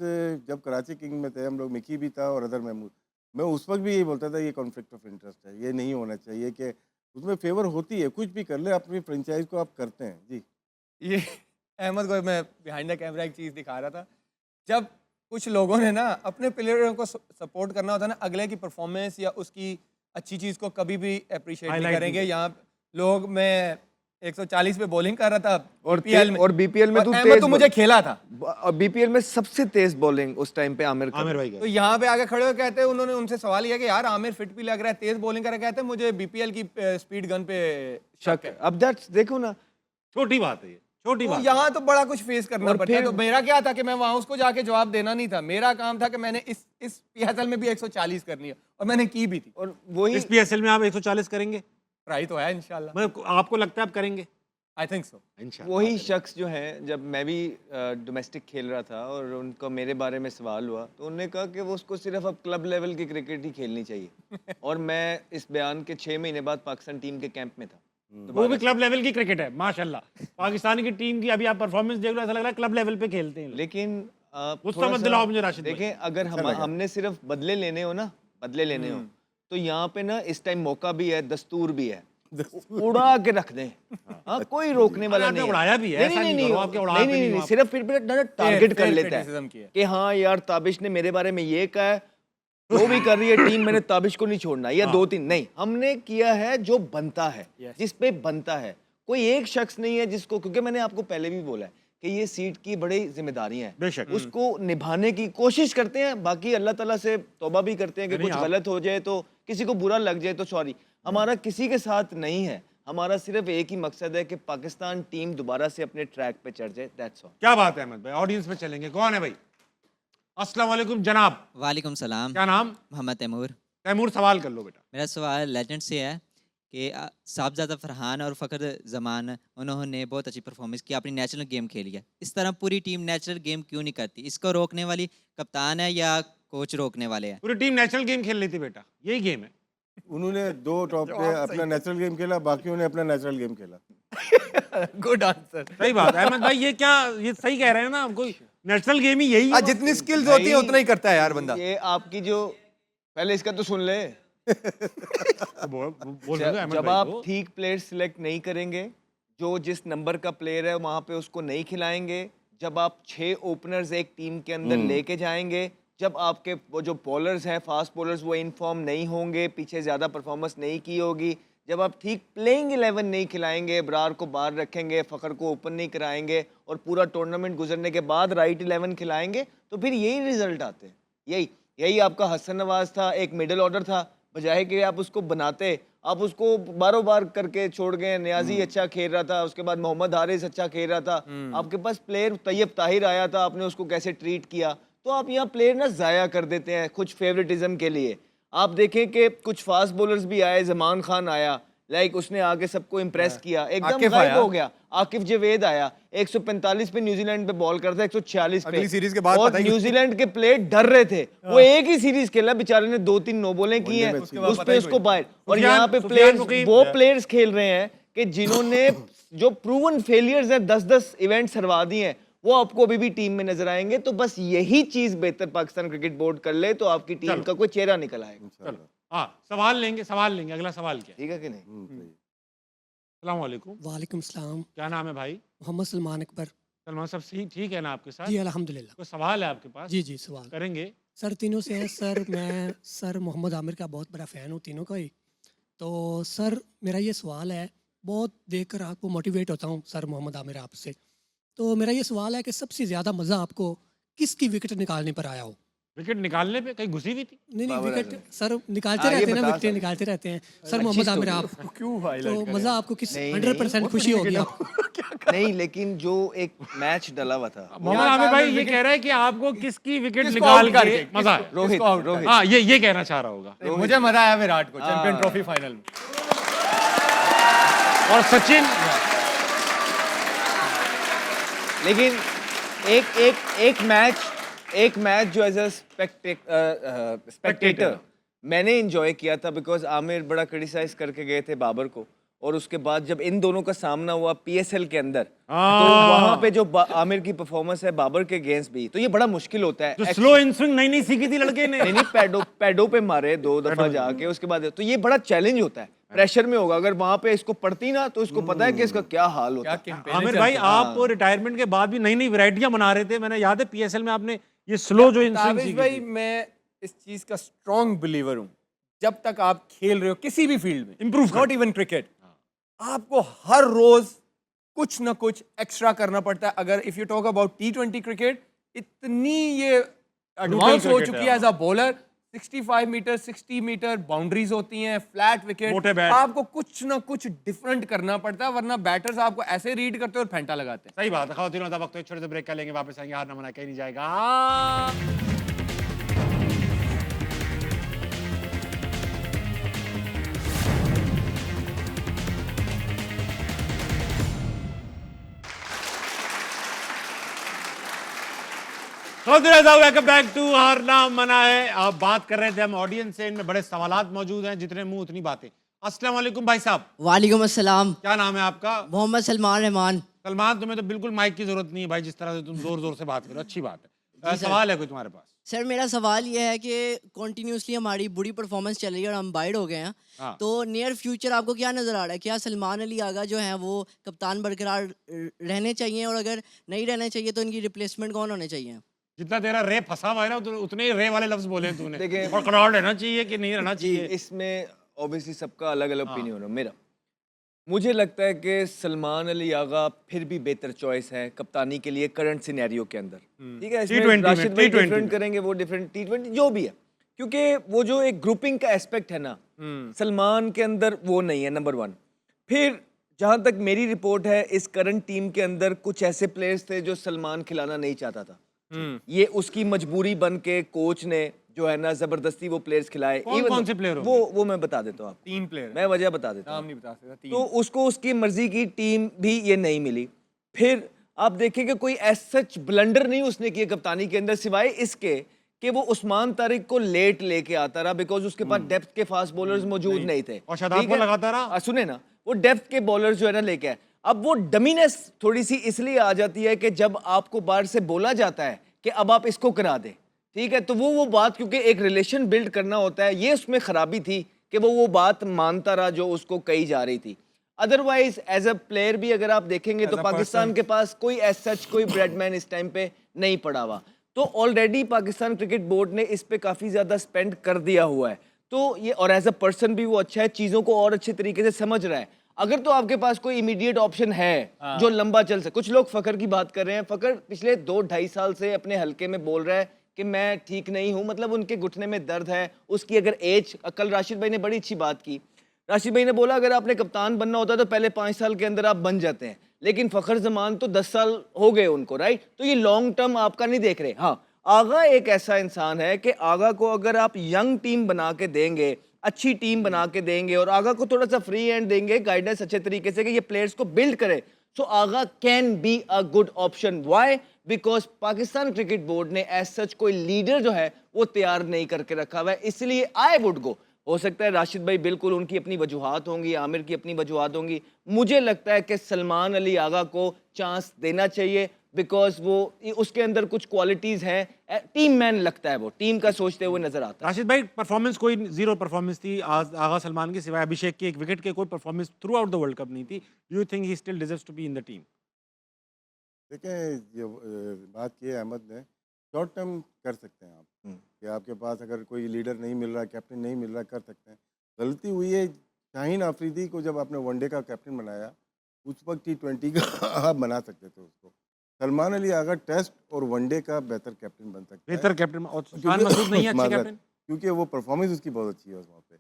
Speaker 2: जब कराची किंग में थे हम लोग, मिकी भी था और अदर महमूद, मैं उस वक्त भी यही बोलता था ये कॉन्फ्लिक्ट ऑफ इंटरेस्ट है, ये नहीं होना चाहिए कि उसमें फेवर होती है, कुछ भी कर ले अपनी फ्रेंचाइज को आप करते हैं जी।
Speaker 4: ये अहमद को मैं बिहाइंड द कैमरा एक चीज़ दिखा रहा था। जब कुछ लोगों ने ना अपने प्लेयरों को सपोर्ट करना होता है ना, अगले की परफॉर्मेंस या उसकी अच्छी चीज़ को कभी भी अप्रिशिएट नहीं
Speaker 1: Highlight
Speaker 4: करेंगे।
Speaker 1: नहीं
Speaker 4: यहाँ लोग, मैं 140 पे बॉलिंग कर रहा था
Speaker 3: और
Speaker 4: BPL में,
Speaker 3: और बीपीएल में
Speaker 4: और
Speaker 3: तू
Speaker 4: अहमद
Speaker 3: तेज
Speaker 4: तो मुझे खेला था।
Speaker 3: और बीपीएल में सबसे तेज बॉलिंग उस टाइम पे आमिर
Speaker 1: आमिर
Speaker 3: का।
Speaker 1: भाई
Speaker 4: तो
Speaker 1: का।
Speaker 4: यहाँ पे आगे खड़े हो कहते हैं, उन्होंने उनसे सवाल किया कि यार आमिर फिट भी लग रहा है, तेज बॉलिंग कर रहा है, कहते हैं मुझे बीपीएल की स्पीड गन पे शक है।
Speaker 3: अब दैट्स देखो ना,
Speaker 1: छोटी बात है ये, छोटी
Speaker 4: तो
Speaker 1: बात।
Speaker 4: यहाँ तो बड़ा कुछ फेस करना
Speaker 3: और
Speaker 4: पड़ता है।
Speaker 3: फिर-
Speaker 4: तो मेरा क्या था कि मैं वहां उसको जाके जवाब देना नहीं था, मेरा काम था कि मैंने इस PSL में भी 140 करनी है, और मैंने की भी थी।
Speaker 3: और वही
Speaker 1: इस PSL में आप 140 करेंगे?
Speaker 4: ट्राई तो है इंशाल्लाह,
Speaker 1: मतलब आपको लगता है आप करेंगे?
Speaker 4: I think so.
Speaker 1: इंशाल्लाह।
Speaker 3: वही शख्स जो है, जब मैं भी डोमेस्टिक खेल रहा था और उनका मेरे बारे में सवाल हुआ, तो उन्होंने कहा कि वो उसको सिर्फ अब क्लब लेवल की क्रिकेट ही खेलनी चाहिए। और मैं इस बयान के 6 महीने बाद पाकिस्तान टीम के कैंप में था।
Speaker 1: वो भी क्लब लेवल की क्रिकेट है माशाल्लाह। पाकिस्तान की टीम की अभी आप परफॉर्मेंस देख लो, ऐसा लग रहा है क्लब लेवल पे खेलते हैं लोग।
Speaker 3: लेकिन आप
Speaker 1: गुस्सा
Speaker 3: थोड़ा
Speaker 1: मत
Speaker 3: सा
Speaker 1: दिलाओ मुझे राशिद भाई।
Speaker 3: देखें, अगर हमने सिर्फ बदले लेने हो ना, बदले लेने हो, तो यहाँ पे ना इस टाइम मौका भी है, दस्तूर भी है, उड़ा के रख दें। हाँ, कोई रोकने वाला
Speaker 1: आपने
Speaker 3: नहीं है।
Speaker 1: उड़ाया भी है,
Speaker 3: नहीं,
Speaker 1: ऐसा
Speaker 3: नहीं,
Speaker 1: नहीं
Speaker 3: नहीं,
Speaker 1: करो, आपके उड़ा
Speaker 3: नहीं,
Speaker 1: पे
Speaker 3: नहीं,
Speaker 1: नहीं
Speaker 3: नहीं,
Speaker 1: हुआ।
Speaker 3: सिर्फ फिर टारगेट कर
Speaker 4: fair
Speaker 3: लेता
Speaker 4: criticism
Speaker 3: है
Speaker 4: किया।
Speaker 3: कि हाँ यार ताबिश ने मेरे बारे में ये कहा है, वो भी कर रही है टीम, मैंने ताबिश को नहीं छोड़ना, या 2-3 नहीं, हमने किया है जो बनता है, जिस पे बनता है। कोई एक शख्स नहीं है जिसको, क्योंकि मैंने आपको पहले भी बोला है कि ये सीट की बड़ी जिम्मेदारियां हैं,
Speaker 1: बेशक।
Speaker 3: उसको निभाने की कोशिश करते हैं। बाकी अल्लाह ताला से तौबा भी करते हैं कि
Speaker 1: नहीं,
Speaker 3: कुछ
Speaker 1: आप-
Speaker 3: गलत हो जाए तो, किसी को बुरा लग जाए तो सॉरी। हमारा किसी के साथ नहीं है, हमारा सिर्फ एक ही मकसद है कि पाकिस्तान टीम दोबारा से अपने ट्रैक पे चढ़ जाए, दैट्स ऑल।
Speaker 1: क्या बात है अहमद भाई, ऑडियंस में चलेंगे। कौन है भाई? अस्सलाम वालेकुम जनाब,
Speaker 6: वालेकुम सलाम।
Speaker 1: क्या नाम?
Speaker 6: मोहम्मद तैमूर।
Speaker 1: तैमूर, सवाल कर लो बेटा।
Speaker 6: मेरा सवाल लेजेंड से है कि साहबजादा फरहान और फ़खर जमान, उन्होंने बहुत अच्छी परफॉर्मेंस की, अपनी नेशनल गेम खेली है। इस तरह पूरी टीम नेशनल गेम क्यों नहीं करती? इसको रोकने वाली कप्तान है या कोच रोकने वाले हैं?
Speaker 1: पूरी टीम नेशनल गेम खेल लेती बेटा, यही गेम है।
Speaker 2: उन्होंने 2 टॉप पे अपना नेचुरल गेम खेला, बाकियों ने अपना नेचुरल गेम खेला।
Speaker 4: Good answer.
Speaker 1: सही बात है अहमद भाई, ये क्या, ये सही कह रहे हैं ना, कोई नेशनल गेम ही यही है।
Speaker 4: जितनी स्किल्स होती है उतना ही करता है यार बंदा।
Speaker 3: ये आपकी जो, पहले इसका तो सुन ले।
Speaker 1: बोल रहे हो अहमद
Speaker 3: जब
Speaker 1: भाई
Speaker 3: आप
Speaker 1: को।
Speaker 3: ठीक प्लेयर सिलेक्ट नहीं करेंगे, जो जिस नंबर का प्लेयर है वहां पे उसको नहीं खिलाएंगे, जब आप 6 ओपनर्स एक टीम के अंदर लेके जाएंगे, जब आपके वो जो बॉलर्स हैं, फास्ट बॉलर्स, वो इनफॉर्म नहीं होंगे, पीछे ज़्यादा परफॉर्मेंस नहीं की होगी, जब आप ठीक प्लेइंग 11 नहीं खिलाएंगे, इब्रार को बाहर रखेंगे, फ़खर को ओपन नहीं कराएंगे और पूरा टूर्नामेंट गुजरने के बाद राइट 11 खिलाएंगे, तो फिर यही रिजल्ट आते हैं। यही आपका हसन नवाज था, एक मिडिल ऑर्डर था, बजाय कि आप उसको बनाते, आप उसको बारों बार करके छोड़ गए। नियाजी अच्छा खेल रहा था, उसके बाद मोहम्मद हारिस अच्छा खेल रहा था, आपके पास प्लेयर तैयब ताहिर आया था, आपने उसको कैसे ट्रीट किया? तो आप यहाँ प्लेयर ना ज़ाया कर देते हैं कुछ फेवरेटिज्म के लिए। आप देखें कि कुछ फास्ट बॉलर्स भी आए, जमान खान आया, लाइक उसने आके सबको इम्प्रेस किया, एकदम
Speaker 4: आकिफ
Speaker 3: गायब
Speaker 4: आया।
Speaker 3: हो गया। आकिफ जवेद आया, 145 पे न्यूजीलैंड पे बॉल करता है, 146 पे।
Speaker 4: अगली सीरीज के बाद
Speaker 3: और
Speaker 4: पता ही नहीं।
Speaker 3: न्यूजीलैंड के प्लेयर डर रहे थे, वो एक ही सीरीज खेला, बेचारे ने 2-3 नो बॉलें की हैं,
Speaker 2: उसके बाद
Speaker 3: उस
Speaker 4: पता
Speaker 3: पे
Speaker 4: ही
Speaker 3: उसको
Speaker 4: कोई।
Speaker 3: बाहर। और
Speaker 1: सुफियान-
Speaker 3: यहाँ पे
Speaker 1: सुफियान
Speaker 3: प्लेयर्स,
Speaker 1: मुकीम।
Speaker 3: वो प्लेयर्स खेल रहे हैं कि जिन्होंने जो प्रूवन फेलियर्स हैं, 10-10 इवेंट्स हरवा दिए हैं, वो आपको अभी भी टीम में नजर आएंगे। तो बस यही चीज बेहतर पाकिस्तान क्रिकेट बोर्ड कर ले तो आपकी टीम का कोई चेहरा निकल आएगा।
Speaker 1: चलो हाँ सवाल लेंगे, सवाल लेंगे। अगला सवाल क्या है?
Speaker 3: ठीक है कि नहीं?
Speaker 2: सही।
Speaker 1: अस्सलाम वालेकुम,
Speaker 7: वालेकुम सलाम।
Speaker 1: क्या नाम है भाई?
Speaker 7: मोहम्मद सलमान अकबर।
Speaker 1: सलमान साहब सही ठीक है ना आपके साथ?
Speaker 7: जी अल्हम्दुलिल्लाह।
Speaker 1: कोई सवाल है आपके पास?
Speaker 7: जी जी सवाल
Speaker 1: करेंगे।
Speaker 7: सर तीनों से है सर। मैं सर मोहम्मद आमिर का बहुत बड़ा फ़ैन हूँ, तीनों का ही। तो सर मेरा ये सवाल है, बहुत देखकर आपको मोटिवेट होता हूँ सर मोहम्मद आमिर आपसे। तो मेरा ये सवाल है कि सबसे ज़्यादा मज़ा आपको किसकी विकेट निकालने पर आया हो?
Speaker 1: विकेट निकालने पे कहीं घुसी हुई थी?
Speaker 7: नहीं
Speaker 3: बाबर
Speaker 7: विकेट
Speaker 3: आजम।
Speaker 7: सर निकालते
Speaker 3: हाँ, ये
Speaker 7: रहते हैं ना,
Speaker 3: बता
Speaker 7: विकेटें
Speaker 3: सर।
Speaker 7: निकालते रहते हैं सर
Speaker 3: अच्छी
Speaker 7: मोहम्मद आमिर
Speaker 3: story
Speaker 7: आप।
Speaker 4: क्यों
Speaker 7: तो मज़ा आपको किस
Speaker 3: नहीं,
Speaker 7: 100% खुशी होगी आपको?
Speaker 3: नहीं, लेकिन जो एक मैच डला हुआ था,
Speaker 1: मोहम्मद आमिर भाई ये कह रहा है कि आपको किसकी विकेट
Speaker 4: किसको
Speaker 1: निकाल
Speaker 4: out करके,
Speaker 1: के मजा है?
Speaker 3: रोहित
Speaker 4: किसको out
Speaker 3: रोहित
Speaker 1: हाँ ये कहना चाह रहा होगा।
Speaker 4: नहीं, मुझे मजा आया विराट को चैंपियन ट्रॉफी फाइनल में।
Speaker 1: और सचिन
Speaker 3: लेकिन एक मैच जो एज अ स्पेक्टेटर मैंने एंजॉय किया था, बिकॉज आमिर बड़ा क्रिटिसाइज करके गए थे बाबर को, और उसके बाद जब इन दोनों का सामना हुआ पीएसएल के अंदर, तो वहां पे जो आमिर की परफॉर्मेंस है बाबर के अगेंस्ट भी, तो ये बड़ा मुश्किल होता है।
Speaker 1: जो स्लो इन स्विंग नहीं सीखी थी लड़के ने।
Speaker 3: नहीं पैडो पे मारे 2 दफा जाके, उसके बाद तो ये बड़ा चैलेंज होता है, प्रेशर में होगा। अगर वहां पे इसको पड़ती ना तो इसको पता है कि इसका क्या हाल होता है।
Speaker 1: आमिर भाई आप रिटायरमेंट के बाद भी नई नई वैरायटियां बना रहे थे, मैंने याद है पीएसएल में आपने ये स्लो जो इन स्विंग
Speaker 4: ताबिश
Speaker 1: सीखी
Speaker 4: भाई,
Speaker 1: थी।
Speaker 4: मैं इस चीज का स्ट्रॉन्ग बिलीवर हूँ, जब तक आप खेल रहे हो किसी भी फील्ड में,
Speaker 1: Improve
Speaker 4: नॉट इवन क्रिकेट, आपको हर रोज कुछ ना कुछ एक्स्ट्रा करना पड़ता है। अगर if you talk about T20 cricket, इतनी ये एडवांस हो
Speaker 1: cricket
Speaker 4: चुकी
Speaker 1: है,
Speaker 4: है as a bowler. 65 metre 60 metre boundaries होती हैं, फ्लैट विकेट,
Speaker 1: मोटे बैट।
Speaker 4: आपको कुछ ना कुछ डिफरेंट करना पड़ता है, वरना बैटर्स आपको ऐसे रीड करते हैं और फेंटा लगाते हैं।
Speaker 1: सही बात है। खाओ होता वक्त एक छोटे से ब्रेक का लेंगे, वापस आएंगे। हार ना मना कहीं नहीं जाएगा। वेलकम बैक टू हार ना मना है। आप बात कर रहे थे हम ऑडियंस से, इनमें बड़े सवालात मौजूद हैं, जितने मुंह उतनी बातें। अस्सलाम वालेकुम भाई साहब,
Speaker 8: वालेकुम अस्सलाम।
Speaker 1: क्या नाम है आपका?
Speaker 8: मोहम्मद सलमान रहमान।
Speaker 1: सलमान, तुम्हें तो बिल्कुल माइक की जरूरत नहीं है भाई, जिस तरह से तुम जोर जोर से बात करो, अच्छी बात है। सवाल है कोई तुम्हारे पास?
Speaker 8: सर मेरा सवाल ये है कि कॉन्टीन्यूसली हमारी बुरी परफॉर्मेंस चल रही है और हम बाइड हो गए हैं,
Speaker 1: हाँ।
Speaker 8: तो नियर फ्यूचर आपको क्या नज़र आ रहा है? क्या सलमान अली आगा जो हैं वो कप्तान बरकरार रहने चाहिए, और अगर नहीं रहने चाहिए तो इनकी रिप्लेसमेंट कौन होने चाहिए?
Speaker 1: जितना तेरा रे फंसा हुआ है ना, उतने ही रे वाले लफ्ज बोले हैं तूने।
Speaker 3: देखिए-
Speaker 1: और करार रहना चाहिए कि नहीं रहना
Speaker 3: जी,
Speaker 1: चाहिए?
Speaker 3: इसमें ऑब्वियसली सबका अलग अलग ओपिनियन है। मेरा मुझे लगता है कि सलमान अली आगा फिर भी बेहतर चॉइस है कप्तानी के लिए करंट सिनेरियो के अंदर। ठीक है, इसमें
Speaker 1: T20 में,
Speaker 3: राशिद भाई
Speaker 1: T20
Speaker 3: डिफरेंट
Speaker 1: में।
Speaker 3: करेंगे, वो डिफरेंट T20 जो भी है, क्योंकि वो जो एक ग्रुपिंग का एस्पेक्ट है ना, सलमान के अंदर वो नहीं है, नंबर 1। फिर जहां तक मेरी रिपोर्ट है, इस करंट टीम के अंदर कुछ ऐसे प्लेयर्स थे जो सलमान खिलाना नहीं चाहता था। ये उसकी मजबूरी बन के कोच ने जो है ना जबरदस्ती वो प्लेयर्स खिलाए।
Speaker 1: कौन
Speaker 3: Even
Speaker 1: कौन से
Speaker 3: though-
Speaker 1: player हो
Speaker 3: वो मैं बता देता हूँ आपको,
Speaker 4: 3 प्लेयर,
Speaker 3: मैं वजह बता देता
Speaker 4: नाम
Speaker 3: हूँ।
Speaker 4: नहीं बता सकता, 3।
Speaker 3: तो उसको उसकी मर्जी की टीम भी ये नहीं मिली। फिर आप देखेंगे कोई सच ब्लंडर नहीं उसने किया कप्तानी के अंदर, सिवाय इसके कि वो उस्मान तारिक को लेट लेके आता रहा, बिकॉज उसके पास डेप्थ के फास्ट बॉलर्स मौजूद नहीं थे।
Speaker 1: और शादाब
Speaker 3: ठीक
Speaker 1: को
Speaker 3: है?
Speaker 1: लगाता रहा।
Speaker 3: सुने ना, वो डेप्थ के बॉलर जो है ना लेके आए। अब वो डमीनेस थोड़ी सी इसलिए आ जाती है कि जब आपको बाहर से बोला जाता है कि अब आप इसको करा दे, ठीक है, तो वो बात, क्योंकि एक रिलेशन बिल्ड करना होता है, ये उसमें खराबी थी कि वो बात मानता रहा जो उसको कही जा रही थी। अदरवाइज एज अ प्लेयर भी अगर आप देखेंगे तो पाकिस्तान के पास कोई एज सच कोई ब्रेडमैन इस टाइम पे नहीं पड़ा हुआ। तो ऑलरेडी पाकिस्तान क्रिकेट बोर्ड ने इस पे काफ़ी ज़्यादा स्पेंड कर दिया हुआ है, तो ये, और एज अ पर्सन भी वो अच्छा है, चीज़ों को और अच्छे तरीके से समझ रहा है। अगर तो आपके पास कोई इमीडिएट ऑप्शन है जो लंबा चल सके, कुछ लोग फकर की बात कर रहे हैं, फकर पिछले 2-2.5 साल से अपने हल्के में बोल रहा है कि मैं ठीक नहीं हूं, मतलब उनके घुटने में दर्द है, उसकी अगर एज, कल राशिद भाई ने बड़ी अच्छी बात की, राशिद भाई ने बोला अगर आपने कप्तान बनना होता तो पहले 5 साल के अंदर आप बन जाते हैं, लेकिन फखर जमान तो 10 साल हो गए उनको, राइट? तो ये लॉन्ग टर्म आपका नहीं देख रहे। हाँ, आगा एक ऐसा इंसान है कि आगा को अगर आप यंग टीम बना के देंगे, अच्छी टीम बना के देंगे और आगा को थोड़ा सा फ्री हैंड देंगे, गाइडेंस अच्छे तरीके से कि ये प्लेयर्स को बिल्ड करे, so Agha can be a good option. Why? Because Pakistan cricket board ने एज सच कोई लीडर जो है वो तैयार नहीं करके रखा हुआ है, इसलिए आई वुड गो। हो सकता है राशिद भाई बिल्कुल उनकी अपनी वजूहात होंगी, आमिर की अपनी वजूहात होंगी, मुझे लगता है कि सलमान अली आगा को चांस देना चाहिए बिकॉज वो उसके अंदर कुछ क्वालिटीज हैं, टीम मैन लगता है, वो टीम का सोचते हुए नजर आता है।
Speaker 1: राशिद भाई, परफॉर्मेंस कोई जीरो परफॉर्मेंस थी आज आगा सलमान की, सिवाय अभिषेक के एक विकेट के कोई performance throughout the world cup नहीं थी। Do you think he still deserves to be in the team?
Speaker 2: देखें, जो बात की है अहमद ने, शॉर्ट टर्म कर सकते हैं आप कि आपके पास अगर कोई लीडर नहीं मिल रहा, कैप्टन नहीं मिल रहा, कर सकते हैं। गलती हुई है शाहीन आफरीदी को, जब आपने वनडे का कैप्टन बनाया उस वक्त T20 का आप बना सकते थे उसको। सलमान अली आगा टेस्ट और वनडे का बेहतर कैप्टन बन सकता है।
Speaker 1: बेहतर कैप्टन और सुल्तान मसूद नहीं है अच्छे
Speaker 2: माजरत,
Speaker 1: कैप्टन?
Speaker 2: क्योंकि वो परफॉर्मेंस उसकी बहुत अच्छी है उस वहाँ पे,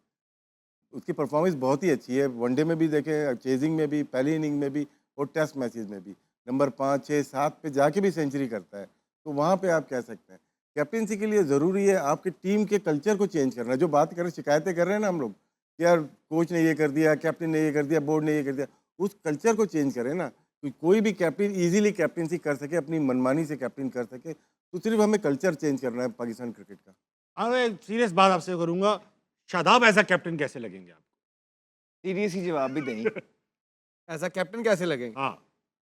Speaker 2: उसकी परफॉर्मेंस बहुत ही अच्छी है। वनडे में भी देखें, चेजिंग में भी, पहली इनिंग में भी और टेस्ट मैचेस में भी नंबर 5, 6, 7 पे जाके भी सेंचुरी करता है। तो वहाँ पे आप कह सकते हैं कैप्टनसी के लिए ज़रूरी है आपकी टीम के कल्चर को चेंज करना। जो बात कर रहे हैं, शिकायतें कर रहे हैं ना हम लोग कि यार कोच ने ये कर दिया, कैप्टन ने ये कर दिया, बोर्ड ने ये कर दिया, उस कल्चर को चेंज करें ना। कोई भी कैप्टन इजीली कैप्टनसी कर सके, अपनी मनमानी से कैप्टन कर सके, तो सिर्फ हमें कल्चर चेंज करना है पाकिस्तान क्रिकेट का।
Speaker 1: अरे सीरियस बात आपसे करूंगा, शादाब ऐसा कैप्टन कैसे लगेंगे आपको?
Speaker 3: सीरियस ही जवाब भी दें।
Speaker 4: ऐसा कैप्टन कैसे लगेंगे?
Speaker 1: हाँ,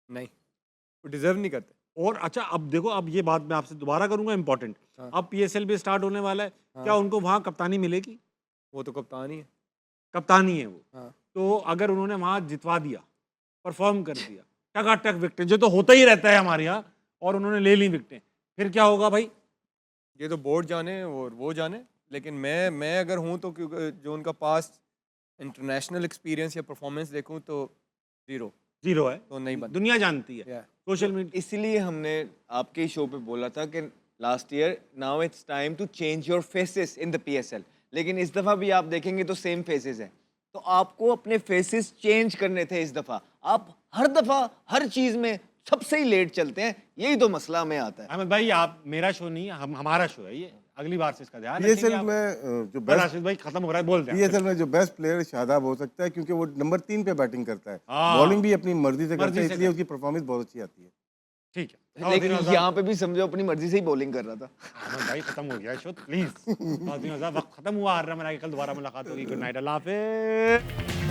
Speaker 4: नहीं, वो डिजर्व नहीं करते।
Speaker 1: और अच्छा अब देखो, अब ये बात मैं आपसे दोबारा करूंगा इंपॉर्टेंट।
Speaker 4: हाँ।
Speaker 1: अब PSL भी स्टार्ट होने वाला है,
Speaker 4: हाँ।
Speaker 1: क्या उनको वहाँ कप्तानी मिलेगी?
Speaker 4: वो तो कप्तान ही है।
Speaker 1: कप्तानी है वो।
Speaker 4: हाँ।
Speaker 1: तो अगर उन्होंने वहाँ जितवा दिया, परफॉर्म कर दिया, टकाटक विकेटें, जो तो होता ही रहता है हमारे यहाँ, और उन्होंने ले ली विकेटें, फिर क्या होगा भाई?
Speaker 4: ये तो बोर्ड जाने और वो जाने, लेकिन मैं अगर हूँ तो क्योंकि जो उनका पास इंटरनेशनल एक्सपीरियंस या परफॉर्मेंस देखूँ तो
Speaker 1: जीरो है,
Speaker 4: तो नहीं बन।
Speaker 1: दुनिया जानती है,
Speaker 4: Yeah.
Speaker 1: Social media.
Speaker 3: इसलिए हमने आपके शो पे बोला था कि last year now it's time to change your faces in the PSL, लेकिन इस दफ़ा भी आप देखेंगे तो सेम फेसेस हैं, तो आपको अपने फेसेस चेंज करने थे इस दफ़ा। आप हर दफ़ा हर चीज़ में सबसे ही लेट चलते हैं, यही तो मसला में आता है।
Speaker 1: अहमद भाई, आप, मेरा शो नहीं है, हमारा शो है ये, अगली बार से इसका ध्यान
Speaker 2: PSL
Speaker 1: रखेंगे आप।
Speaker 2: में जो
Speaker 1: बस
Speaker 2: बेस्ट
Speaker 1: राशिद भाई खत्म हो रहा है, बोल दें।
Speaker 2: PSL में जो बेस्ट प्लेयर शादाब हो सकता है, क्योंकि वो नंबर 3 पे बैटिंग करता है,
Speaker 1: हाँ।
Speaker 2: बॉलिंग भी अपनी मर्जी से करता
Speaker 1: मर्जी
Speaker 2: है,
Speaker 1: से
Speaker 2: इसलिए
Speaker 1: करता
Speaker 2: उसकी परफॉर्मेंस बहुत अच्छी आती है।
Speaker 1: ठीक है,
Speaker 3: लेकिन
Speaker 1: नवाजुद्दीन
Speaker 3: यहाँ पे भी समझो अपनी मर्जी से ही बॉलिंग कर रहा था।
Speaker 1: अहमद भाई खत्म हो गया शो, प्लीज। वक्त खत्म हुआ, हार रहा, कल दोबारा मुलाकात होगी। गुड नाइट, अल्लाह हाफिज़।